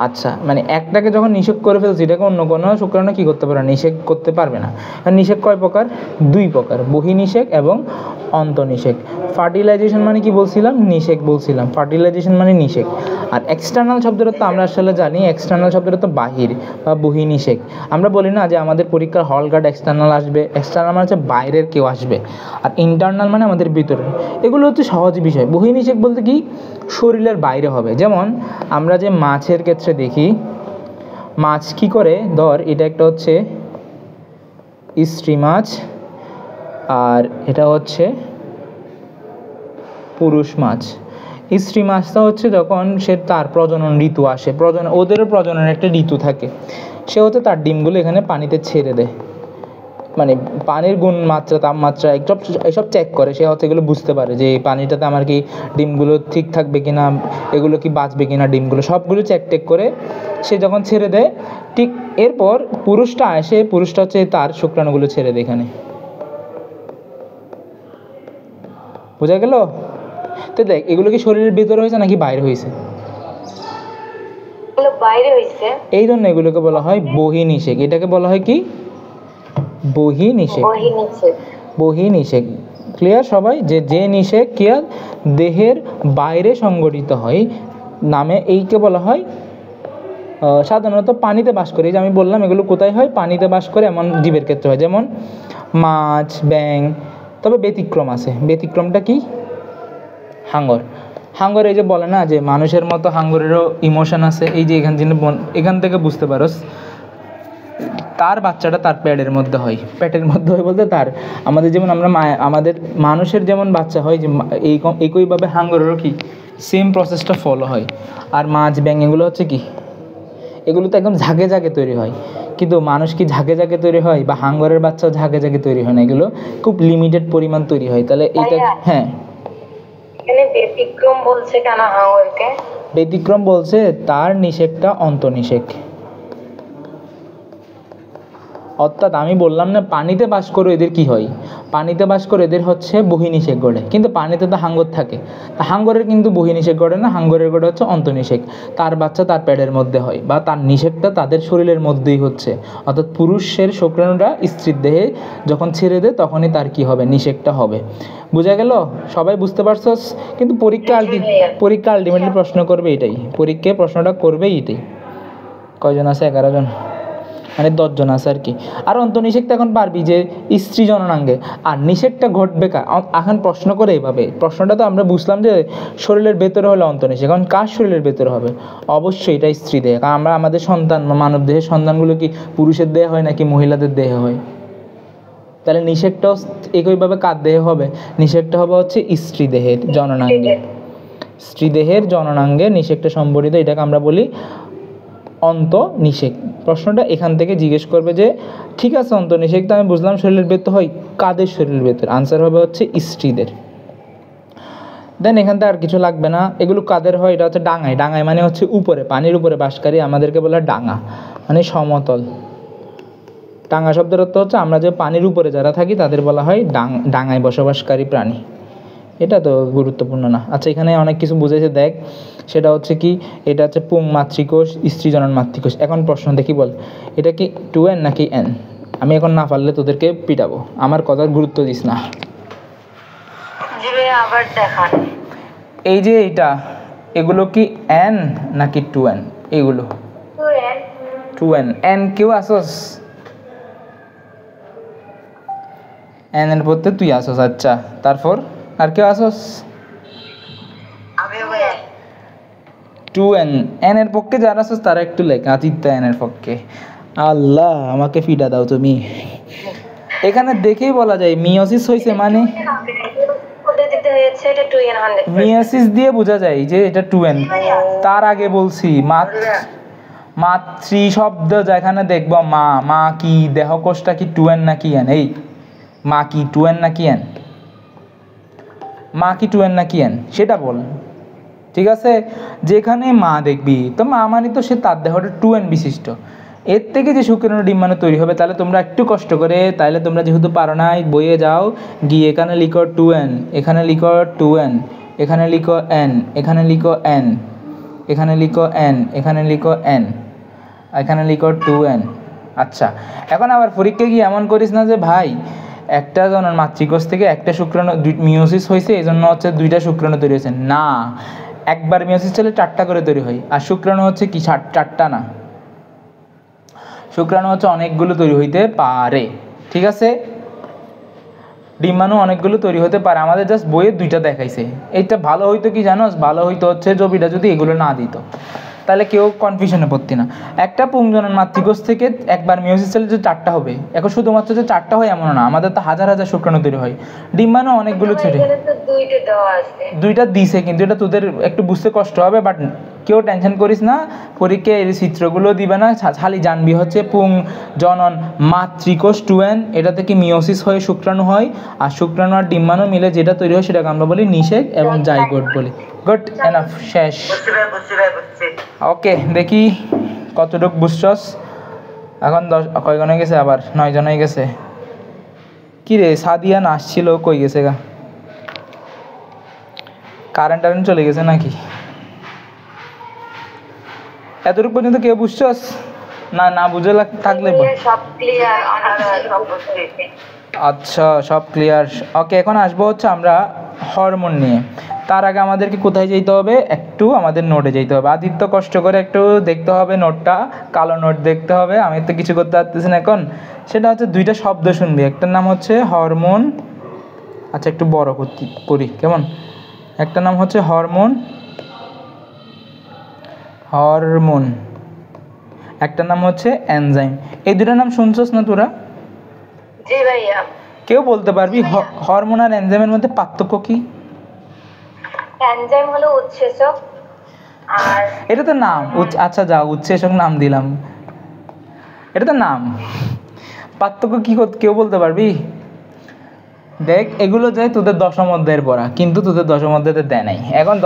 Speaker 1: আচ্ছা, মানে একটাকে যখন নিষেক করে ফেলছি, এটাকে অন্য কোনো শুক্রাণু কি করতে পারে না, নিষেক করতে পারবে না। নিষেক কয় প্রকার, 2 প্রকার, বহির্নিষেক এবং অন্তর্নিষেক। ফার্টিলাইজেশন মানে কি বলছিলাম, নিষেক বলছিলাম, ফার্টিলাইজেশন মানে নিষেক। আর এক্সটার্নাল শব্দটা তো আমরা আসলে জানি, এক্সটার্নাল শব্দটা তো বাহির বা বহির্নিষেক। আমরা বলি না যে আমাদের পরীক্ষার হল গার্ড এক্সটার্নাল আসবে, এক্সটার্নাল মানে হচ্ছে বাইরের কেউ আসবে, আর ইন্টারনাল মানে আমাদের ভিতরে। এগুলো হচ্ছে সহজ বিষয়। বহির্নিষেক বলতে কি, শরীরের বাইরে হবে। যেমন আমরা যে মাছের ক্ষেত্রে দেখি, মাছ কি করে, ধর এটা একটা হচ্ছে স্ত্রী মাছ আর এটা হচ্ছে পুরুষ মাছ। স্ত্রী মাছটা হচ্ছে যখন তার প্রজনন ঋতু আসে, ওদেরও প্রজননের একটা ঋতু থাকে, সে হচ্ছে তার ডিমগুলো এখানে পানিতে ছেড়ে দেয়, মানে পানির গুণমাত্রা, তাপমাত্রা এসব চেক করে, সে হচ্ছে এগুলো বুঝতে পারে যে এই পানিটাতে আমার কি ডিমগুলো ঠিক থাকবে কিনা, এগুলো কি বাঁচবে কিনা, ডিমগুলো সবগুলো চেক করে সে যখন ছেড়ে দেয়, ঠিক এরপর পুরুষটা হচ্ছে তার শুক্রাণুগুলো ছেড়ে দেয় এখানে। বোঝা গেল? তো দেখ, এগুলো কি শরীরের ভিতরে হয়েছে নাকি বাইরে হয়েছে? এই জন্য এগুলোকে বলা হয় বহির্নিষেক। এটাকে বলা হয় কি, বহির্নিষেক। ক্লিয়ার সবাই? যে নিষেক কি দেহের বাইরে সংগঠিত হয় নামে, এইকে বলা হয় সাধারণত পানিতে বাস করে। যে আমি বললাম এগুলো কোথায় হয়, পানিতে বাস করে এমন জীবের ক্ষেত্রে হয়, যেমন মাছ, ব্যাঙ। তবে ব্যতিক্রম আছে, ব্যতিক্রমটা কি, হাঙর। হাঙ্গর এই যে বলে না যে মানুষের মতো হাঙ্গরেরও ইমোশন আছে, এই যে এখান থেকে বুঝতে পারোস তার বাচ্চাটা তার পেটের মধ্যে হয়, পেটের মধ্যে হয় বলতে তার আমাদের যেমন আমরা আমাদের মানুষের যেমন বাচ্চা হয় যে একইভাবে হাঙ্গরেরও কি সেম প্রসেসটা ফলো হয়। আর মাছ ব্যাঙ এগুলো হচ্ছে কি, এগুলো তো একদম ঝাঁকে ঝাঁকে তৈরি হয়, কিন্তু মানুষ কি ঝাঁকে ঝাঁকে তৈরি হয়, বা হাঙ্গরের বাচ্চাও ঝাঁকে ঝাঁকে তৈরি হয় না, এগুলো খুব লিমিটেড পরিমাণ তৈরি হয়। তাহলে এইটা হ্যাঁ
Speaker 2: এখানে ব্যতিক্রম বলছে কেন হাঙ্গরকে?
Speaker 1: ব্যতিক্রম বলছে তার নিষেকটা অন্তর্নিষেক। অর্থাৎ আমি বললাম না পানিতে বাস করে এদের কি হয়, পানিতে বাস করে এদের হচ্ছে বহিনিষেক গড়ে, কিন্তু পানিতে তো হাঙ্গর থাকে, তা হাঙ্গরের কিন্তু বহিনিষেক গড়ে না, হাঙ্গরের গড়ে হচ্ছে অন্তর্নিষেক। তার বাচ্চা তার পেটের মধ্যে হয়, বা তার নিষেকটা তাদের শরীরের মধ্যেই হচ্ছে, অর্থাৎ পুরুষের শুক্রাণুটা স্ত্রীর দেহে যখন ছেড়ে দেয় তখনই তার কি হবে, নিষেকটা হবে। বোঝা গেল? সবাই বুঝতে পারছস? কিন্তু পরীক্ষা আলটিমেটলি প্রশ্ন করবে এটাই, পরীক্ষায় প্রশ্নটা করবেই এটাই। কয়জন আছে? 11 জন, মানে 10 জন আছে আর কি। আর অন্তর্নিষেকটা এখন পারবি যে স্ত্রী জননাঙ্গে, আর নিষেকটা ঘটবে এখন প্রশ্ন করে এইভাবে, প্রশ্নটা তো আমরা বুঝলাম যে শরীরের ভেতরে হলে অন্তর্নিষেক, এখন কার শরীরের ভেতরে হবে? অবশ্যই এটা স্ত্রী দেহে, কারণ আমরা আমাদের সন্তান মানব দেহের সন্তানগুলো কি পুরুষের দেহে হয় নাকি মহিলাদের দেহে হয়? তাহলে নিষেকটাও একইভাবে কার দেহে হবে? নিষেকটা হবে হচ্ছে স্ত্রী দেহের জননাঙ্গে, স্ত্রী দেহের জননাঙ্গে নিষেকটা সম্বলিত, এটাকে আমরা বলি অন্তর্নিষেক। প্রশ্নটা এখান থেকে জিজ্ঞেস করবে যে ঠিক আছে অন্তর্নিষেক তো আমি বুঝলাম শরীরের ভেতর হয়, কাদের শরীরের ভেতর? আনসার হবে হচ্ছে স্ত্রীদের। দেন এখান থেকে আর কিছু লাগবে না। এগুলো কাদের হয়? এটা হচ্ছে ডাঙায়, ডাঙায় মানে হচ্ছে উপরে, পানির উপরে বাসকারী, আমাদেরকে বলা ডাঙা মানে সমতল। ডাঙা শব্দের অর্থ হচ্ছে আমরা যে পানির উপরে যারা থাকি তাদের বলা হয় ডাঙায় বসবাসকারী প্রাণী। এটা তো গুরুত্বপূর্ণ না। আচ্ছা এখানে অনেক কিছু বুঝেছে দেখ, সেটা হচ্ছে কি, এটা হচ্ছে পুং মাতৃকোষ, স্ত্রী জনন মাতৃকোষ। এখন প্রশ্ন দেখি, বল এটা কি 2n নাকি n? আমি এখন না পারলে তোদেরকে পিটাবো, আমার কথার গুরুত্ব দিস না।
Speaker 2: আবার দেখান।
Speaker 1: এই যে এটা, এগুলো কি n নাকি 2n? এগুলো 2n। n কেউ আসস? n এর পড়তে তুই আসস, আচ্ছা তারপর আর কেউ আসস? 2n, n এর পক্ষে যারা আসস তারা একটু লেখা, আদিত্য n এর পক্ষে। আল্লাহ আমাকে ফিডা দাও তুমি। এখানে দেখেই বলা যায় মিওসিস হয়েছে, মানে মিওসিস দিয়ে বোঝা যায় যে এটা 2n। তার আগে বলছি মাতৃ শব্দ যেখানে দেখবো মা কি দেহকোষটা কি 2n নাকি n? এই মা কি 2n নাকি n? মা কি 2n নাকি n সেটা বল। ঠিক আছে, যেখানে মা দেখবি তো মা মানে তো সে তার দেহটা 2n বিশিষ্ট, এর থেকে যে শুক্রাণু ডিম্বাণু তৈরি হবে। তাহলে তোমরা একটু কষ্ট করে, তাহলে তোমরা যেহেতু পারো নাই, বইয়ে যাও গিয়ে এখানে লিখো 2n, এখানে লিখো 2n, এখানে লিখো n, এখানে লিখো n, এখানে লিখো n, এখানে লিখো n, এখানে লিখো 2n। আচ্ছা এখন আবার পরীক্ষায় গিয়ে এমন করিস না যে ভাই একটা জনন মাতৃকোষ থেকে একটা শুক্রাণু মিওসিস হয়েছে এই জন্য হচ্ছে 2টা শুক্রাণু তৈরি হয়েছে, না। একবার মিওসিস চলে 4টা করে তৈরি হয়, আর শুক্রাণু হচ্ছে কি 4টা না, শুক্রাণু হচ্ছে অনেকগুলো তৈরি হইতে পারে। ঠিক আছে, ডিম্বাণু অনেকগুলো তৈরি হতে পারে, আমাদের জাস্ট বইয়ে 2টা দেখাইছে। এইটা ভালো হইতো কি জানোস? ভালো হইতো হচ্ছে জবিটা যদি এগুলো না দিত, তাহলে কেউ কনফিউশনে পড়তি না। একটা পুংজনন মাতৃকোষ থেকে একবার মিওসিস সেল যে 4টা হবে, এখন শুধুমাত্র যে 4টা হয় এমন না, আমাদের তো হাজার হাজার শুক্রাণু তৈরি হয়, ডিম্বাণু অনেকগুলো ছেড়ে। 2টা দিছে, কিন্তু এটা তোদের একটু বুঝতে কষ্ট হবে, বাট কেউ টেনশন করিস না, পরীক্ষায় এই চিত্রগুলো দিবে না, খালি জানবি হচ্ছে পুং জনন মাতৃকোষ 2n, এটা থেকে মিওসিস হয়ে শুক্রাণু হয়, আর শুক্রাণু আর ডিম্বাণু মিলে যেটা তৈরি হয় সেটাকে আমরা বলি নিষেক এবং জাইগোট বলি। গুড এনাফ, শেষ। ওকে, দেখি কতটুকু বুঝছস। এখন 10 কয়জন হয়ে গেছে? আবার 9 জন হয়ে গেছে। কি রে সাদিয়া আসছিল, কই গেছে গা? কারেন্ট চলে গেছে নাকি? এতটুকু পর্যন্ত কেউ বুঝছস? না বুঝে থাকলে আচ্ছা সব ক্লিয়ার। ওকে, এখন আসবো হচ্ছে আমরা হরমোন নিয়ে। তার আগে আমাদেরকে কোথায় যেতে হবে? একটু আমাদের নোটে যেতে হবে। আদিত্য কষ্ট করে একটু দেখতে হবে নোটটা, কালো নোট দেখতে হবে, আমি তো কিছু করতে পারতেছি না এখন। সেটা হচ্ছে 2টা শব্দ শুনবি, একটার নাম হচ্ছে হরমোন। আচ্ছা একটু বড় করি কেমন? একটা নাম হচ্ছে হরমোন, হরমোন, একটা নাম হচ্ছে এনজাইম। এই দুটো নাম শুনছস না তোরা?
Speaker 2: জি ভাইয়া।
Speaker 1: কেউ বলতে পারবি হরমোন আর এনজাইমের মধ্যে পার্থক্য কি?
Speaker 2: এনজাইম হলো উৎসেচক, আর
Speaker 1: এটা তো নাম। আচ্ছা যা, উৎসেচক নাম দিলাম, এটা তো নাম। পার্থক্য কি কেউ বলতে পারবি? দেখ, এগুলো যায় তোদের দশম অধ্যায়ের পড়া, কিন্তু তোদের দশম অধ্যায়তে দেয় নাই। এখন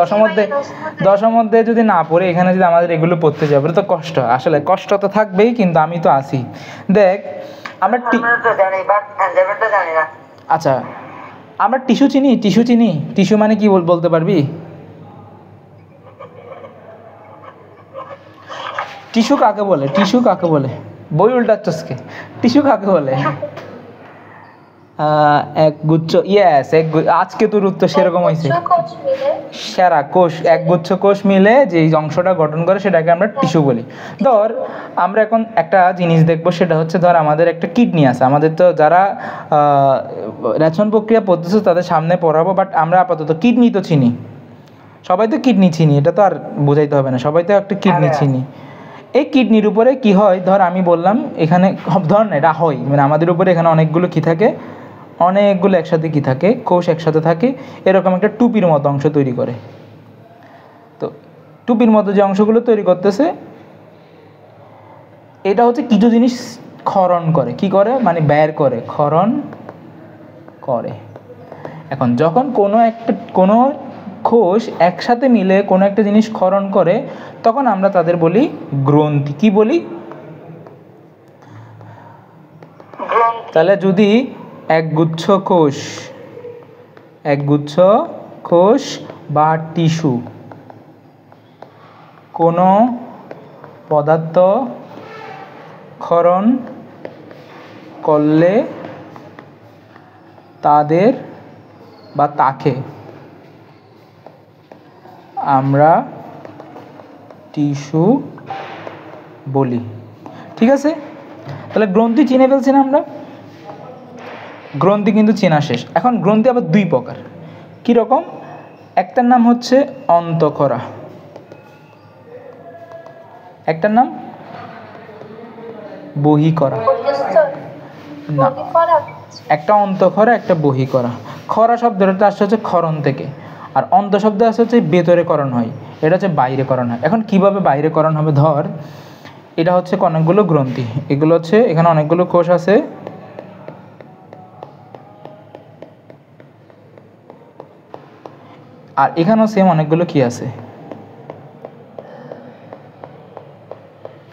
Speaker 1: দশম অধ্যায়ে যদি না পড়ে এখানে যদি আমাদের এগুলো পড়তে যাবে তো কষ্ট, আসলে কষ্ট তো থাকবেই, কিন্তু আমি তো আসি। দেখ আমরা আচ্ছা, আমরা টিস্যু চিনি, টিস্যু মানে কি বলতে পারবি? টিস্যু কাকে বলে? বই উল্টাচ্ছসকে। টিস্যু কাকে বলে? এক গুচ্ছ, ইয়েস, আজকে তোর উত্তর সেরকম হয়েছে। সেরা কোষ, এক গুচ্ছ কোষ মিলে যে অংশটা গঠন করে সেটাকে আমরা টিস্যু বলি। ধর আমরা এখন একটা জিনিস দেখবো, সেটা হচ্ছে ধর আমাদের একটা কিডনি আছে। আমাদের তো যারা রেচন প্রক্রিয়া পদ্ধতি তাদের সামনে পড়াবো, বাট আমরা আপাতত কিডনি তো চিনি, সবাই তো কিডনি চিনি, এটা তো আর বোঝাইতে হবে না, সবাই তো একটা কিডনি চিনি। এই কিডনির উপরে কি হয়, ধর আমি বললাম এখানে, ধর না এটা হয়, মানে আমাদের উপরে এখানে অনেকগুলো কি থাকে, অনেকগুলো একসাথে কি থাকে, কোষ একসাথে থাকে, এরকম একটা টুপির মতো অংশ তৈরি করে। তো টুপির মতো যে অংশগুলো তৈরি করতেছে, এটা হচ্ছে কিছু জিনিস ক্ষরণ করে। কি করে মানে বের করে, ক্ষরণ করে। এখন যখন কোনো কোষ একসাথে মিলে কোনো একটা জিনিস ক্ষরণ করে, তখন আমরা তাদের বলি গ্রন্থি। কি বলি? তাহলে যদি একগুচ্ছ কোষ বা টিস্যু কোনো পদার্থ ক্ষরণ করলে তাদের বা তাকে আমরা টিস্যু বলি। ঠিক আছে? তাহলে গ্রন্থি চিনে ফেলছি না আমরা? গ্রন্থি কিন্তু চেনা শেষ। এখন গ্রন্থি আবার দুই প্রকার। কীরকম? একটার নাম হচ্ছে অন্তঃক্ষরা, একটার নাম বহিঃকরা। না, একটা অন্তঃক্ষরা, একটা বহিঃকরা। খরা শব্দটা আসছে হচ্ছে ক্ষরণ থেকে, আর অন্ত শব্দ আসছে হচ্ছে ভেতরেকরণ হয়, এটা হচ্ছে বাইরেকরণ হয়। এখন কিভাবে বাইরেকরণ হবে? ধর এটা হচ্ছে অনেকগুলো গ্রন্থি, এগুলো হচ্ছে এখানে অনেকগুলো কোষ আছে, আর এখানেও সেম অনেকগুলো কি আছে,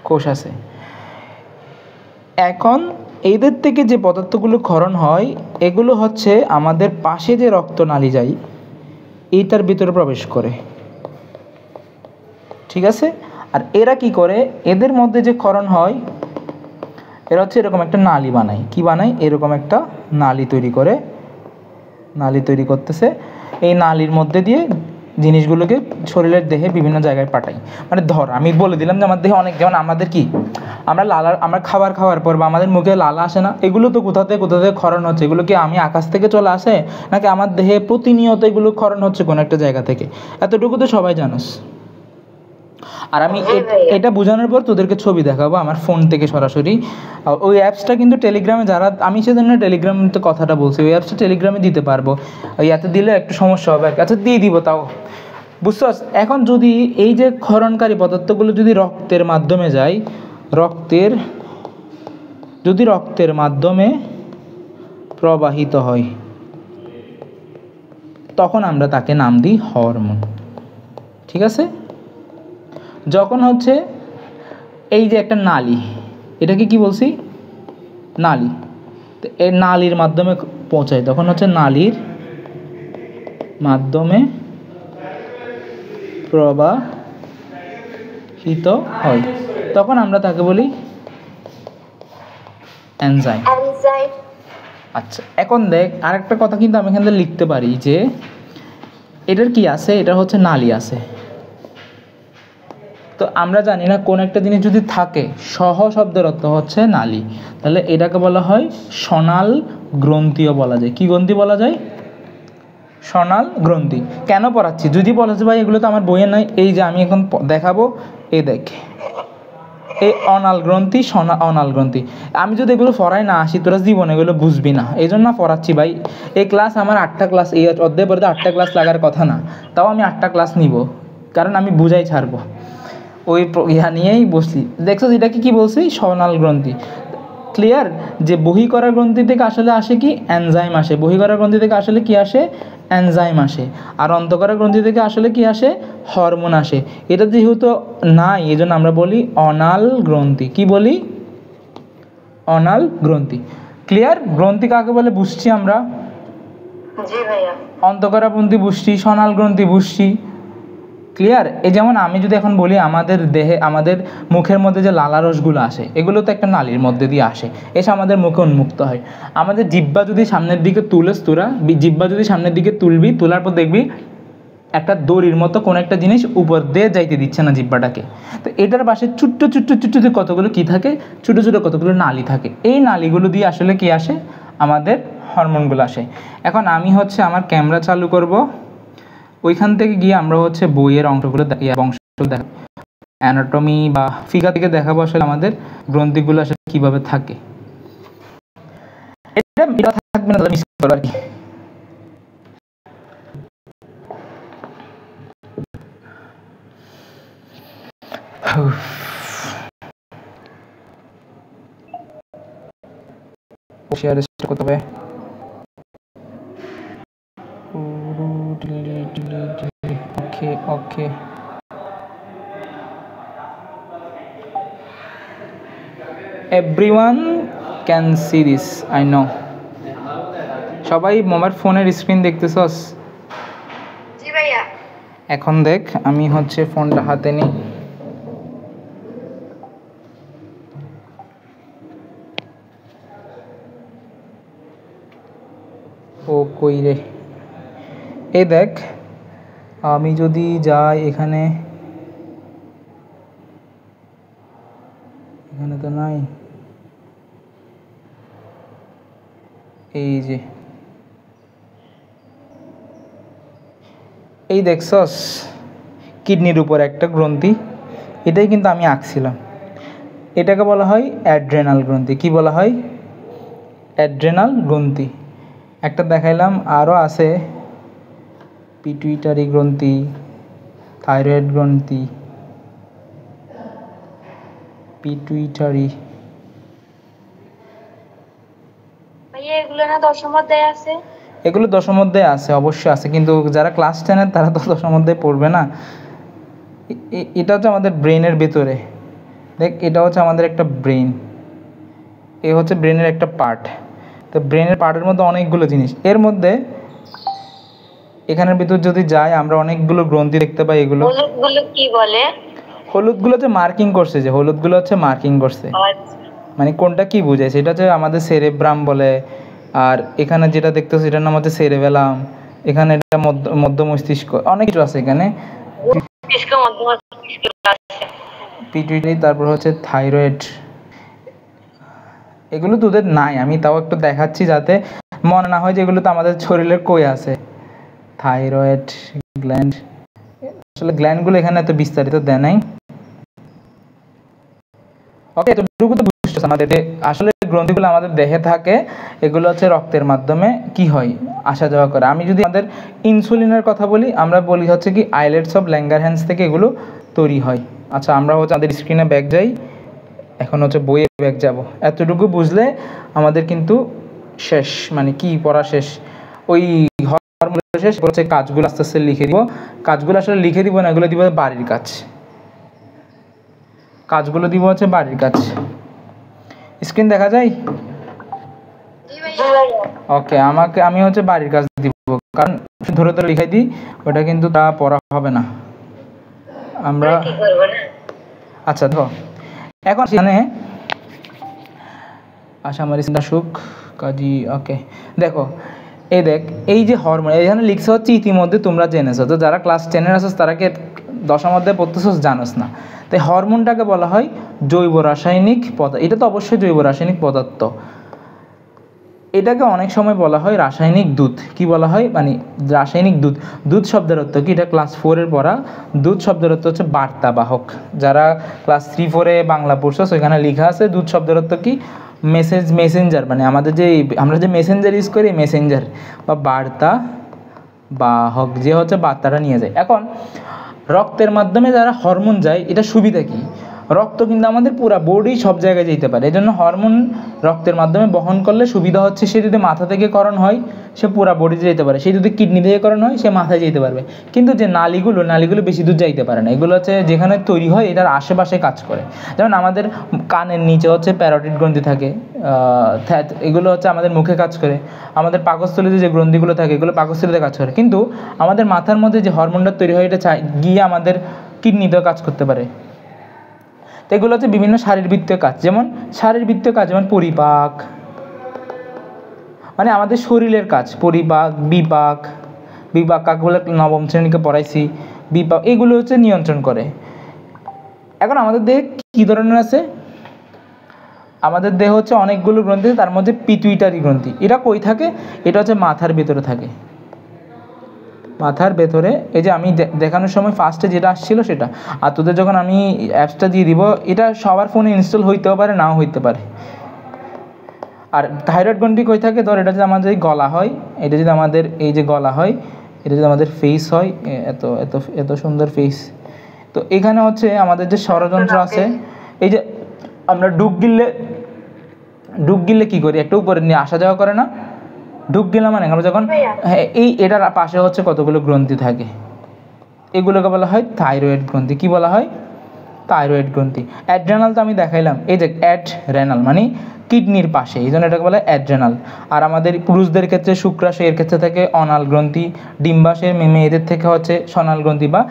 Speaker 1: কোষ আছে। এখন এদের থেকে যে পদার্থগুলো ক্ষরণ হয়, এগুলো হচ্ছে আমাদের পাশে যে রক্তনালী যায় এইটার ভিতরে প্রবেশ করে। ঠিক আছে? আর এরা কি করে, এদের মধ্যে যে ক্ষরণ হয়, এরা হচ্ছে এরকম একটা নালী বানায়। কি বানায়? এরকম একটা নালী তৈরি করে, নালী তৈরি করতেছে। এই নালীর মধ্যে দিয়ে জিনিসগুলোকে শরীরের দেহে বিভিন্ন জায়গায় পাঠাই। মানে ধর আমি বলে দিলাম যে আমার দেহে অনেক, যেমন আমাদের কি, আমরা খাবার খাওয়ার পর বা আমাদের মুখে লালা আসে না, এগুলো তো কোথা থেকে ক্ষরণ হচ্ছে। এগুলো কি আমি আকাশ থেকে চলে আসে, নাকি আমার দেহে প্রতিনিয়ত এগুলো ক্ষরণ হচ্ছে কোনো একটা জায়গা থেকে? এতটুকু তো সবাই জানোস। আর আমি এটা বোঝানোর পর তোদেরকে ছবি দেখাবো আমার ফোন থেকে সরাসরি। ওই অ্যাপসটা কিন্তু টেলিগ্রামে, যারা, আমি সেজন্য টেলিগ্রামে কথাটা বলছি, ওই অ্যাপসটা টেলিগ্রামে দিতে পারবো, ওই এতে দিলে একটু সমস্যা হবে আর কি। আচ্ছা দিয়ে দিব, তাও বুঝছস? এখন যদি এই যে ক্ষরণকারী পদার্থগুলো যদি রক্তের মাধ্যমে যায়, রক্তের মাধ্যমে প্রবাহিত হয়, তখন আমরা তাকে নাম দিই হরমোন। ঠিক আছে? যখন হচ্ছে এই যে একটা নালী, এটাকে কি বলছি? নালী। তো এই নালীর মাধ্যমে পৌঁছায়, তখন হচ্ছে নালীর মাধ্যমে প্রবাহিত হয়, তখন আমরা তাকে বলি এনজাইম। আচ্ছা, এখন দেখ আরেকটা কথা কিন্তু আমি এখানে লিখতে পারি যে এটার কি আছে, এটা হচ্ছে নালী আছে। তো আমরা জানি না কোন একটা জিনিস যদি থাকে, সহ শব্দের অর্থ হচ্ছে নালী, তাহলে এটাকে বলা হয় সনাল গ্রন্থিও বলা যায়। কি গ্রন্থি বলা যায়? সনাল গ্রন্থি। কেন পড়াচ্ছি? যদি বলেছে ভাই এগুলো তো আমার বইয়ে নাই, এই যে আমি এখন দেখাবো, এই দেখ, এই অনাল গ্রন্থি, অনাল গ্রন্থি। আমি যদি এগুলো পড়াই না আসি, তোরা জীবনে এগুলো বুঝবি না, এই জন্য পড়াচ্ছি ভাই। এই ক্লাস আমার 8টা ক্লাস, এই অধ্যায় পড়তে 8টা ক্লাস লাগার কথা না, তাও আমি 8টা ক্লাস নিব, কারণ আমি বুঝাই ছাড়বো। ওই ইহা নিয়েই বসলি, দেখছো এটাকে কি বলছি? সনাল গ্রন্থি। ক্লিয়ার? যে বহিঃকরা গ্রন্থি থেকে আসলে আসে কি? এনজাইম আসে। বহিঃকরা গ্রন্থি থেকে আসলে কি আসে? এনজাইম আসে। আর অন্তঃকরা গ্রন্থি থেকে আসলে কি আসে? হরমোন আসে। এটা যেহেতু নাই, এই জন্য আমরা বলি অনাল গ্রন্থি। কি বলি? অনাল গ্রন্থি। ক্লিয়ার? গ্রন্থি কাকে বলে বুঝছি আমরা?
Speaker 2: জি ভাইয়া।
Speaker 1: অন্তঃকরা গ্রন্থি বুঝছি, সনাল গ্রন্থি বুঝছি। ক্লিয়ার? এই যেমন আমি যদি এখন বলি আমাদের দেহে, আমাদের মুখের মধ্যে যে লালারসগুলো আসে, এগুলো তো একটা নালীর মধ্যে দিয়ে আসে, এসে আমাদের মুখে উন্মুক্ত হয়। আমাদের জিহ্বা যদি সামনের দিকে তুলেস, তোরা জিহ্বা যদি সামনের দিকে তুলবি, তোলার পর দেখবি একটা দড়ির মতো কোনো একটা জিনিস উপর দিয়ে যাইতে দিচ্ছে না জিহ্বাটাকে। তো এটার পাশে ছোট্ট ছোট্ট ছোট্ট ছোট্ট কতগুলো কী থাকে? ছোটো ছোটো কতগুলো নালী থাকে। এই নালীগুলো দিয়ে আসলে কি আসে? আমাদের হরমোনগুলো আসে। এখন আমি হচ্ছে আমার ক্যামেরা চালু করব, ওইখান থেকে গিয়ে আমরা হচ্ছে বইয়ের অংশগুলো দেখা, অ্যানাটমি বা ফিগার থেকে দেখাবো আসলে আমাদের গ্রন্থিগুলো আসলে কীভাবে থাকে। এটা থাকবে না, মিস করবো আর কি। শেয়ার করতে হবে। ওকে ওকে, everyone can see this, I know. সবাই মোবাইল ফোনের স্ক্রিন দেখতেছস?
Speaker 2: জি ভাইয়া।
Speaker 1: এখন দেখ, আমি হচ্ছে ফোনটা হাতে নিই। ও কই রে? এই দেখ, আমি যদি যাই এখানে, এখানে তো নাই। এই যে, এই দেখছস কিডনির উপর একটা গ্রন্থি, এটাই কিন্তু আমি আঁকছিলাম। এটাকে বলা হয় অ্যাড্রেনাল গ্রন্থি। কি বলা হয়? অ্যাড্রেনাল গ্রন্থি। একটা দেখাইলাম, আরও আছে পিটুইটারি গ্রন্থি, থাইরয়েড গ্রন্থি, পিটুইটারি।
Speaker 2: ভাইয়া এগুলো না দশম অধ্যায়ে আছে?
Speaker 1: এগুলো দশম অধ্যায়ে আছে, অবশ্যই আছে, কিন্তু যারা ক্লাস 10-এর তারা তো দশম অধ্যায়ে পড়বে না। এটা হচ্ছে আমাদের ব্রেনের ভেতরে, দেখ, এটা হচ্ছে আমাদের একটা ব্রেন, এ হচ্ছে ব্রেনের একটা পার্ট। তো ব্রেনের পার্টের মধ্যে অনেকগুলো জিনিস, এর মধ্যে এখানের ভিতর যদি যাই আমরা অনেকগুলো গ্রন্থি দেখতে পাই। এগুলো
Speaker 2: হলুদগুলো কি বলে?
Speaker 1: হলুদগুলো হচ্ছে মার্কিং করছে, যে হলুদগুলো হচ্ছে মার্কিং করছে, মানে কোনটা কি বুঝায় সেটা হচ্ছে আমাদের সেরেব্রাম বলে। আর এখানে যেটা দেখতেছো সেটার নাম হচ্ছে সেরেবেলাম, এখানে এটা মধ্য মস্তিষ্ক, অনেক কিছু আছে এখানে। পিটুইটারি, তারপর হচ্ছে থাইরয়েড। এগুলো তোদের নাই, আমি তাও একটু দেখাচ্ছি যাতে মনে না হয় যে এগুলো তো আমাদের শরীরের কই আছে। থাইরয়েড গ্ল্যান্ড, আসলে গ্ল্যান্ডগুলো এখানে এত বিস্তারিত দেয় নাই। ওকে, এতটুকু তো বুঝছো আমাদের আসলে গ্রন্থিগুলো আমাদের দেহে থাকে, এগুলো হচ্ছে রক্তের মাধ্যমে কি হয়, আসা যাওয়া করে। আমি যদি আমাদের ইনসুলিনের কথা বলি, আমরা বলি হচ্ছে কি আইলেটস অফ ল্যাঙ্গারহ্যান্স থেকে এগুলো তৈরি হয়। আচ্ছা, আমরা হচ্ছে আমাদের স্ক্রিনে ব্যাক যাই, এখন হচ্ছে বইয়ে ব্যাক যাব। এতটুকু বুঝলে আমাদের কিন্তু শেষ, মানে কি পড়া শেষ, ওই হরমোন শেষ। হচ্ছে কাজগুলো আস্তে আস্তে লিখে দিব, কাজগুলো আসলে লিখে দিব না, এগুলো দিব বাড়ির কাজ, কাজগুলো দিব হচ্ছে বাড়ির কাজ। স্ক্রিন দেখা যায়? ওকে, আমি হচ্ছে বাড়ির কাজ দিব, কারণ ধরে ধরে লিখাই দিই, ওটা কিন্তু তা পড়া হবে না আমরা। আচ্ছা দেখো, এখন সেখানে আচ্ছা আমার স্ক্রিনটা সুখ কাজী। ওকে দেখো, এই দেখ, এই যে হরমোন এখানে লিখছে হচ্ছে ইতিমধ্যে তোমরা জেনেছো, তো যারা ক্লাস 10-এর আছো তারা কি দশম অধ্যায়ে পড়তেছো জানোস না। তাই হরমোনটাকে বলা হয় জৈব রাসায়নিক পদার্থ, এটা তো অবশ্যই জৈব রাসায়নিক পদার্থ। এটাকে অনেক সময় বলা হয় রাসায়নিক দুধ। কি বলা হয়, মানে রাসায়নিক দুধ। দুধ শব্দের অর্থ কি, এটা ক্লাস 4-এর পড়া। দুধ শব্দের অর্থ হচ্ছে বার্তাবাহক। যারা ক্লাস 3-4-এ বাংলা পড়ছো সেখানে লেখা আছে দুধ শব্দের অর্থ কি, মেসেঞ্জার, মানে আমাদের যে আমরা যে মেসেঞ্জার ইউজ করি, মেসেঞ্জার বা বার্তা বাহক, যে হচ্ছে বার্তাটা নিয়ে যায়। এখন রক্তের মাধ্যমে যারা হরমোন যায়, এটা সুবিধা কি, রক্ত কিন্তু আমাদের পুরা বডি সব জায়গায় যেতে পারে। এই জন্য হরমোন রক্তের মাধ্যমে বহন করলে সুবিধা হচ্ছে, সে যদি মাথা থেকে করণ হয় সে পুরা বডিতে যেতে পারে, সে যদি কিডনি থেকে করণ হয় সে মাথায় যেতে পারবে। কিন্তু যে নালীগুলো বেশি দূর যাইতে পারে না, এগুলো হচ্ছে যেখানে তৈরি হয় এটার আশেপাশে কাজ করে। যেমন আমাদের কানের নিচে হচ্ছে প্যারোটিড গ্রন্থি থাকে, এগুলো হচ্ছে আমাদের মুখে কাজ করে। আমাদের পাকস্থলীতে যে গ্রন্থিগুলো থাকে এগুলো পাকস্থলীতে কাজ করে। কিন্তু আমাদের মাথার মধ্যে যে হরমোনটা তৈরি হয় এটা গিয়ে আমাদের কিডনিতেও কাজ করতে পারে। তো এগুলো হচ্ছে বিভিন্ন শারীরবৃত্তীয় কাজ। যেমন শারীরবৃত্তীয় কাজ, যেমন পরিপাক, মানে আমাদের শরীরের কাজ, পরিপাক, বিপাক কাকগুলো নবম শ্রেণীকে পড়াইছি, বিপাক এগুলো হচ্ছে নিয়ন্ত্রণ করে। এখন আমাদের দেহে কী ধরনের আছে, আমাদের দেহ হচ্ছে অনেকগুলো গ্রন্থি, তার মধ্যে পিটুইটারি গ্রন্থি। এটা কই থাকে, এটা হচ্ছে মাথার ভেতরে থাকে, মাথার ভেতরে। এই যে আমি দেখানোর সময় ফার্স্টে যেটা আসছিল সেটা, আর তোদের যখন আমি অ্যাপসটা দিয়ে দিব, এটা সবার ফোনে ইনস্টল হইতেও পারে, নাও হইতে পারে। আর থাইরয়েড গ্রন্থি কই থাকে, ধর এটা যদি আমাদের গলা হয়, এটা যদি আমাদের এই যে গলা হয়, এটা যদি আমাদের ফেস হয়, এত এত এত সুন্দর ফেস, তো এখানে হচ্ছে আমাদের যে ষড়যন্ত্র আছে, এই যে আমরা ডুব গিললে কী করি, একটু উপরে নিয়ে আসা যাওয়া করে না, ডুব গেলাম মানে আমরা যখন, হ্যাঁ, এই এটার পাশে হচ্ছে কতগুলো গ্রন্থি থাকে, এগুলোকে বলা হয় থাইরয়েড গ্রন্থি। কি বলা হয়, থাইরয়েড গ্রন্থি। অ্যাড্রেনাল তো আমি দেখাইলাম, এই যে অ্যাডরেনাল মানে কিডনির পাশে, এই জন্য এটাকে বলে অ্যাড্রেনাল। আর আমাদের পুরুষদের ক্ষেত্রে শুক্রাশয়, এর ক্ষেত্রে থেকে অনাল গ্রন্থি, ডিম্বাশয়ের মেয়েদের থেকে হচ্ছে সনাল গ্রন্থি, বা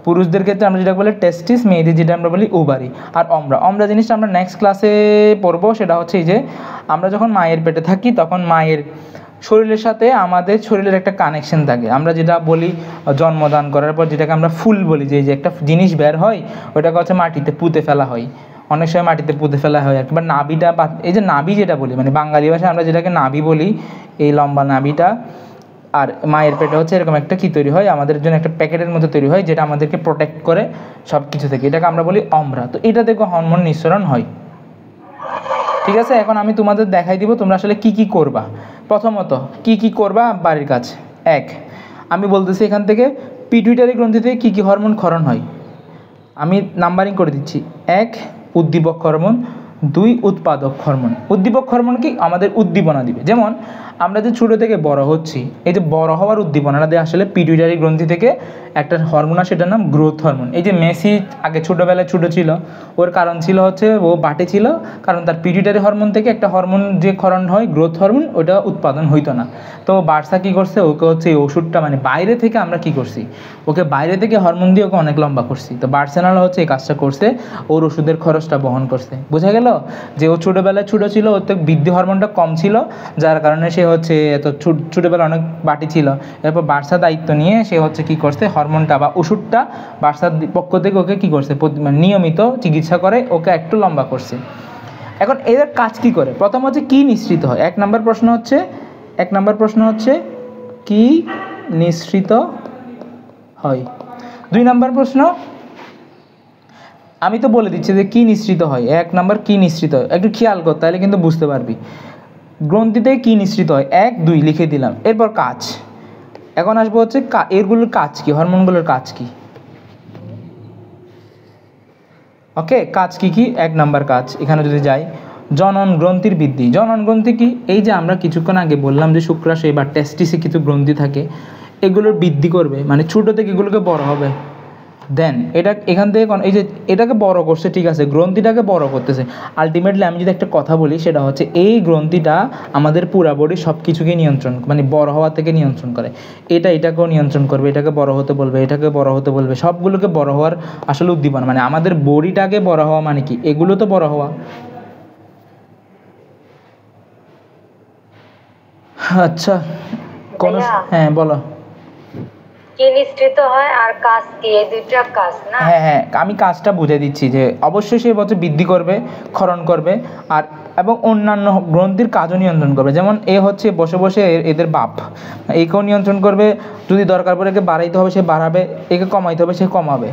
Speaker 1: পুরুষদের ক্ষেত্রে আমরা যেটা বলি টেস্টিস, মেয়েদের যেটা আমরা বলি ওভারি। আর অমরা জিনিসটা আমরা নেক্সট ক্লাসে পড়বো, সেটা হচ্ছে এই যে আমরা যখন মায়ের পেটে থাকি তখন মায়ের শরীরের সাথে আমাদের শরীরের একটা কানেকশন থাকে। আমরা যেটা বলি জন্মদান করার পর যেটাকে আমরা ফুল বলি, যে একটা জিনিস বের হয় ওটাকে হচ্ছে মাটিতে পুঁতে ফেলা হয়, অনেক সময় মাটিতে পুঁতে ফেলা হয় আর কি। বা নাভিটা, এই যে নাভি যেটা বলি, মানে বাঙালি ভাষায় আমরা যেটাকে নাভি বলি, এই লম্বা নাভিটা, আর মায়ের পেটে হচ্ছে এরকম একটা কী তৈরি হয়, আমাদের জন্য একটা প্যাকেটের মধ্যে তৈরি হয়, যেটা আমাদেরকে প্রোটেক্ট করে সব কিছু থেকে, এটাকে আমরা বলি অমরা। তো এটা থেকে হরমোন নিঃসরণ হয়। ঠিক আছে, এখন আমি তোমাদের দেখাই দিব তোমরা আসলে কি কি করবা। প্রথমত কি করবা বাড়ির কাজ। এক, আমি বলতেছি এখান থেকে পিটুইটারি গ্রন্থি থেকে কী কী হরমোন ক্ষরণ হয়, আমি নাম্বারিং করে দিচ্ছি। 1 উদ্দীপক হরমোন, 2 উৎপাদক হরমোন। উদ্দীপক হরমোন কি, আমাদের উদ্দীপনা দিবে। যেমন আমরা যে ছোটো থেকে বড় হচ্ছি, এই যে বড় হওয়ার উদ্দীপনাটা দেয় আসলে পিটুইটারি গ্রন্থি থেকে একটা হরমোন আছে, সেটার নাম গ্রোথ হরমোন। এই যে মেসি আগে ছোটোবেলায় ছোটো ছিল, ওর কারণ ছিল হচ্ছে ও বাটে ছিল, কারণ তার পিটুইটারি হরমোন থেকে একটা হরমোন যে ক্ষরণ হয় গ্রোথ হরমোন, ওটা উৎপাদন হইতো না। তো বার্সা কী করছে, ওকে হচ্ছে এই ওষুধটা, মানে বাইরে থেকে আমরা কি করছি, ওকে বাইরে থেকে হরমোন দিয়ে ওকে অনেক লম্বা করছি। তো বার্সেলোনা হচ্ছে এই কাজটা করছে, ওর ওষুধের খরচটা বহন করছে। বোঝা গেল যে ও ছোটোবেলায় ছোটো ছিল, ওর তো বৃদ্ধি হরমোনটা কম ছিল, যার কারণে সে হচ্ছে এত ছোটোবেলায় অনেক বাটি ছিল। এরপর বার্সা দায়িত্ব নিয়ে সে হচ্ছে কী করছে, হরমোনটা বা ওষুধটা বার্সার পক্ষ থেকে ওকে কী করছে, মানে নিয়মিত চিকিৎসা করে ওকে একটু লম্বা করছে। এখন এদের কাজ কি করে, প্রথম হচ্ছে কি নিঃসৃত হয়। এক নম্বর প্রশ্ন হচ্ছে কি নিঃসৃত হয়। 2 নম্বর প্রশ্ন, আমি তো বলে দিচ্ছি যে কি নিঃসৃত হয়। 1 নম্বর কি নিঃসৃত হয়, একটু খেয়াল কর, তাহলে কিন্তু বুঝতে পারবি গ্রন্থিতে কি নিঃসৃত হয়। 1, 2 লিখে দিলাম। এরপর কাজ, এখন আসবো হচ্ছে এরগুলোর কাজ কি, হরমোনগুলোর কাজ কি। ওকে, কাজ কি কি। 1 নম্বর কাজ, এখানে যদি যাই, জনন গ্রন্থির বৃদ্ধি। জনন গ্রন্থি কি, এই যে আমরা কিছুক্ষণ আগে বললাম যে শুক্রাশয় বা টেস্টিসে কিছু গ্রন্থি থাকে, এগুলোর বৃদ্ধি করবে, মানে ছোটো থেকে এগুলোকে বড় হবে। দেন এটা এখান থেকে এই যে এটাকে বড় করছে, ঠিক আছে, গ্রন্থিটাকে বড় করতেছে। আলটিমেটলি আমি যদি একটা কথা বলি, সেটা হচ্ছে এই গ্রন্থিটা আমাদের পুরা বডি সব কিছুকে নিয়ন্ত্রণ, মানে বড় হওয়া থেকে নিয়ন্ত্রণ করে। এটাকেও নিয়ন্ত্রণ করবে, এটাকে বড় হতে বলবে, এটাকে বড় হতে বলবে, সবগুলোকে বড় হওয়ার আসলে উদ্দীপনা, মানে আমাদের বডিটাকে বড় হওয়া মানে কি, এগুলো তো বড় হওয়া। আচ্ছা, কোন, হ্যাঁ বলো।
Speaker 2: কি নিঃসৃত হয় আর কাজ কি, এই দুইটা কাজ না।
Speaker 1: হ্যাঁ, আমি কাজটা বুঝে দিচ্ছি যে অবশ্যই সে বলছে বৃদ্ধি করবে, ক্ষরণ করবে, আর এবং অন্যান্য গ্রন্থির কাজও নিয়ন্ত্রণ করবে। যেমন এ হচ্ছে বসে বসে এদের বাপ, একেও নিয়ন্ত্রণ করবে, যদি দরকার পড়ে একে বাড়াইতে হবে সে বাড়াবে, একে কমাইতে হবে সে কমাবে।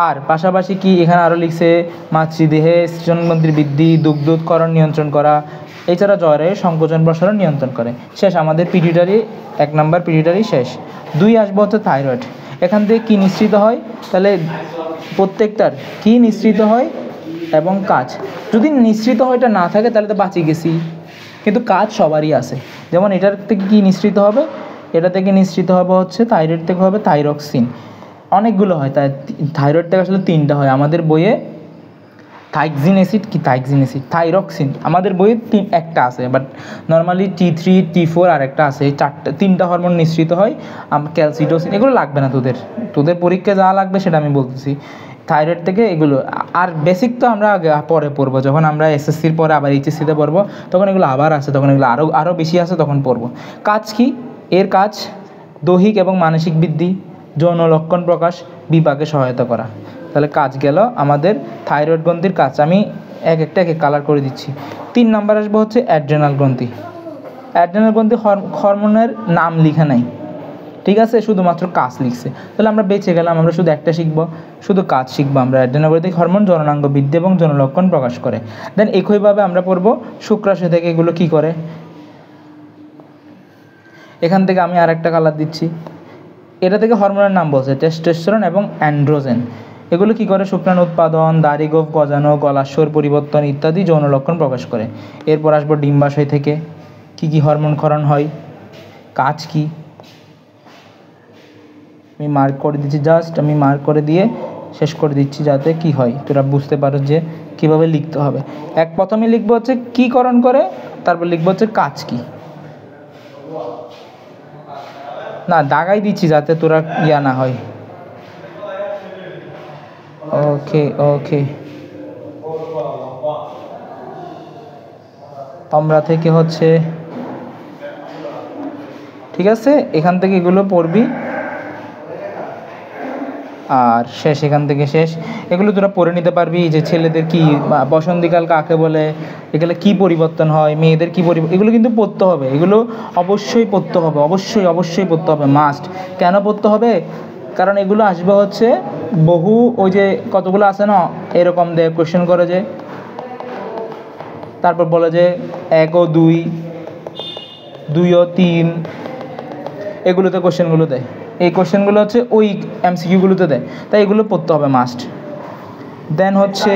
Speaker 1: আর পাশাপাশি কি এখানে আরও লিখছে মাতৃদেহে স্তনগ্রন্থির বৃদ্ধি, দুগ্ধোৎকরণ নিয়ন্ত্রণ করা, এছাড়া জ্বরে সংকোচন প্রসারণ নিয়ন্ত্রণ করে। শেষ আমাদের পিটিউটারি, 1 নম্বর পিটিউটারি শেষ। 2 আসবে হচ্ছে থাইরয়েড। এখান থেকে কী নিঃসৃত হয়, তাহলে প্রত্যেকটার কী নিঃসৃত হয় এবং কাজ। যদি নিঃসৃত হয়টা না থাকে তাহলে তো বাঁচিয়ে গেছি, কিন্তু কাজ সবারই আছে। যেমন এটার থেকে কী নিঃসৃত হবে, এটা থেকে নিঃসৃত হবে হচ্ছে থাইরয়েড থেকে হবে থাইরক্সিন। অনেকগুলো হয়, তাই থাইরয়েড থেকে আসলে 3টা হয় আমাদের বইয়ে। থাইক্সিন অ্যাসিড কি থাইক্সিন অ্যাসিড, থাইরক্সিন আমাদের বইয়ে 1টা আছে, বাট নর্মালি T3 T4 আর একটা আছে। এই 3টা হরমোন নিঃসৃত হয়। ক্যালসিটোসিন এগুলো লাগবে না তোদের পরীক্ষায় যা লাগবে সেটা আমি বলতেছি। থাইরয়েড থেকে এগুলো, আর বেসিক তো আমরা আগে পরে পড়বো, যখন আমরা এসএসসির পরে আবার এইচএসসিতে পড়বো তখন এগুলো আবার আছে, তখন এগুলো আরও বেশি আছে তখন পড়বো। কাজ কি এর কাজ, দৈহিক এবং মানসিক বৃদ্ধি, যৌন লক্ষণ প্রকাশ, বিপাকে সহায়তা করা। তাহলে কাজ গেল আমাদের থাইরয়েড গ্রন্থির কাজ। আমি এক একটা কালার করে দিচ্ছি। 3 নম্বর আসবে হচ্ছে অ্যাড্রেনাল গ্রন্থি। অ্যাড্রেনাল গ্রন্থি হরমোনের নাম লিখা নাই, ঠিক আছে, শুধুমাত্র কাজ লিখছে। তাহলে আমরা বেঁচে গেলাম, আমরা শুধু একটা শিখবো, শুধু কাজ শিখবো আমরা। অ্যাড্রেনাল গ্রন্থি হরমোন জননাঙ্গ বৃদ্ধি এবং জনলক্ষণ প্রকাশ করে। দেন একইভাবে আমরা পড়বো শুক্রাশয় থেকে এগুলো কি করে। এখান থেকে আমি আরেকটা কালার দিচ্ছি। এটা থেকে হরমোনের নাম বলছে টেস্টোস্টেরন এবং অ্যান্ড্রোজেন। এগুলো কি করে, শুক্রাণু উৎপাদন, দাড়ি গোঁফ গজানো, গলার স্বর পরিবর্তন ইত্যাদি যৌন লক্ষণ প্রকাশ করে। এরপর আসবো ডিম্বাশয় থেকে কি কি হরমোন ক্ষরণ হয়, কাজ কি। আমি মার্ক করে দিচ্ছি, জাস্ট আমি মার্ক করে দিয়ে শেষ করে দিচ্ছি যাতে কি হয় তোরা বুঝতে পারো যে কীভাবে লিখতে হবে। প্রথমে লিখবো হচ্ছে কী করণ করে, তারপর লিখবো হচ্ছে কাজ কি। না দাগাই দিচ্ছি যাতে তোরা ইয়া না হয়। ওকে আমরা থেকে হচ্ছে ঠিক আছে, এখান থেকে এগুলো পড়বি আর শেষ, এখান থেকে শেষ। এগুলো তোরা পড়ে নিতে পারবি যে ছেলেদের কি বসন্তকাল কাকে বলে, এগুলো কি পরিবর্তন হয়, মেয়েদের কি পরিবর্তন, এগুলো কিন্তু পড়তে হবে। এগুলো অবশ্যই পড়তে হবে, অবশ্যই পড়তে হবে, মাস্ট। কেন পড়তে হবে, কারণ এগুলো আসবে হচ্ছে বহু, ওই যে কতগুলো আছে না এরকম দেয় কোয়েশ্চেন করে যে, তারপর বলে যে 1 ও 2, 2 ও 3, এগুলোতে কোয়েশ্চেনগুলো দেয়। এই কোয়েশ্চেনগুলো হচ্ছে ওই এমসিকিউগুলোতে দেয়, তাই এগুলো পড়তে হবে মাস্ট। দেন হচ্ছে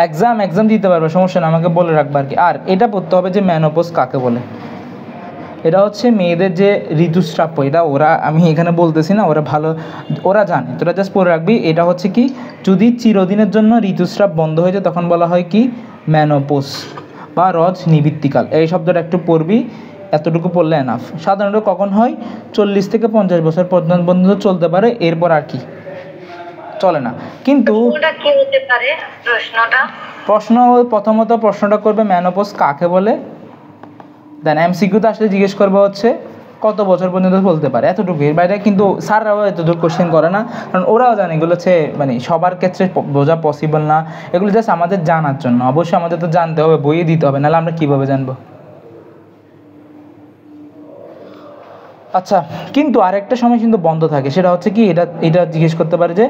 Speaker 1: এক্সাম দিতে পারবে, সমস্যা না, আমাকে বলে রাখবে আর কি। আর এটা পড়তে হবে যে মেনোপজ কাকে বলে। এটা হচ্ছে মেয়েদের যে ঋতুস্রাব, এটা আমি এখানে বলতেছি না, ওরা জানে, তোরা জাস্ট পড়ে রাখবি। এটা হচ্ছে কি, যদি চিরদিনের জন্য ঋতুস্রাব বন্ধ হয়ে যায় তখন বলা হয় কি মেনোপজ বা রজ নিবৃত্তিকাল। এই শব্দটা একটু পড়বি, এতটুকু পড়লে এনাফ। সাধারণত কখন হয়, 40 থেকে 50 বছর পর্যন্ত চলতে পারে, এরপর আর কি চলে না। কিন্তু প্রথমত প্রশ্নটা করবে মেনোপজ কাকে বলে, দেন এমসিকিউতে আসলে জিজ্ঞেস করবে হচ্ছে কত বছর পর্যন্ত চলতে পারে, এতটুকু। এর বাইরে কিন্তু স্যাররাও এতটুকু কোশ্চেন করে না, কারণ ওরাও জানে এগুলো হচ্ছে মানে সবার ক্ষেত্রে বোঝা পসিবল না। এগুলো জাস্ট আমাদের জানার জন্য, অবশ্যই আমাদের তো জানতে হবে, বইয়ে দিতে হবে, নাহলে আমরা কীভাবে জানবো। আচ্ছা, কিন্তু আরেকটা সময় কিন্তু বন্ধ থাকে, সেটা হচ্ছে কি, এটা জিজ্ঞেস করতে পারে যে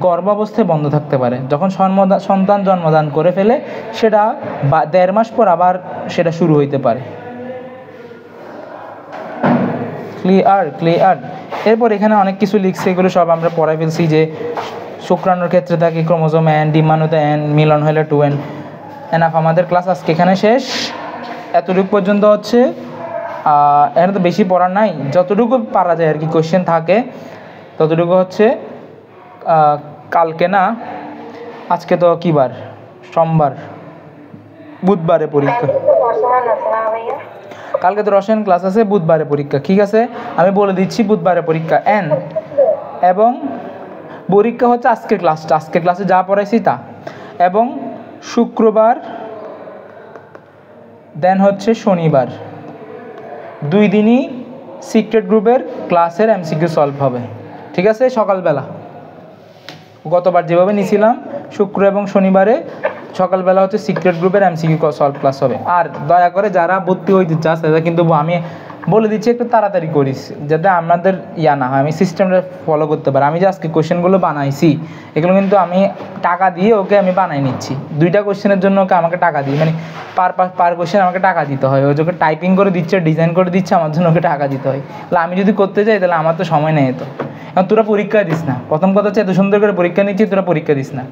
Speaker 1: গর্ভাবস্থায় বন্ধ থাকতে পারে, যখন সন্তান জন্মদান করে ফেলে সেটা 1.5 মাস পর আবার সেটা শুরু হইতে পারে। ক্লিয়ার। এরপর এখানে অনেক কিছু লিখছে, এগুলো সব আমরা পড়াই ফেলছি। যে শুক্রাণুর ক্ষেত্রে থাকে ক্রোমোজোম N, ডিম্বাণুতে N, মিলন হলে 2N। এনাফ, আমাদের ক্লাস আজকে এখানে শেষ। এতটুকু পর্যন্ত হচ্ছে, এখানে তো বেশি পড়ার নাই, যতটুকু পারা যায় আর কি কোয়েশ্চেন থাকে ততটুকু হচ্ছে। কালকে না, আজকে তো কী বার, সোমবার, বুধবারে পরীক্ষা। কালকে তো রসায়ন ক্লাস আছে, বুধবারে পরীক্ষা, ঠিক আছে, আমি বলে দিচ্ছি বুধবারে পরীক্ষা N, এবং পরীক্ষা হচ্ছে আজকের ক্লাসে যা পড়াইছি তা, এবং শুক্রবার দেন হচ্ছে শনিবার, 2 দিনই সিক্রেট গ্রুপের ক্লাসের এমসিকিউ সলভ হবে, ঠিক আছে, সকালবেলা। গতবার যেভাবে নিয়েছিলাম শুক্র এবং শনিবারে সকালবেলা হচ্ছে সিক্রেট গ্রুপের এমসিকিউ সলভ ক্লাস হবে। আর দয়া করে যারা ভর্তি হইতে চাস তারা কিন্তু আমি বলে দিচ্ছি একটু তাড়াতাড়ি করিস, যাতে আমাদের না হয়, আমি সিস্টেমটা ফলো করতে পারি। আমি যে আজকে কোয়েশ্চেনগুলো বানাইছি এগুলো কিন্তু আমি টাকা দিয়ে ওকে আমি বানাই নিচ্ছি। 2টা কোয়েশ্চেনের জন্য ওকে আমাকে টাকা দিই, মানে পার কোয়েশ্চেন আমাকে টাকা দিতে হয়। ও যখন টাইপিং করে দিচ্ছে, ডিজাইন করে দিচ্ছে, আমার জন্য ওকে টাকা দিতে হয়। তাহলে আমি যদি করতে চাই তাহলে আমার তো সময় নেই। তো এখন তোরা পরীক্ষা দিস না, প্রথম কথা হচ্ছে এত সুন্দর করে পরীক্ষা নিচ্ছি, তোরা পরীক্ষা দিস না।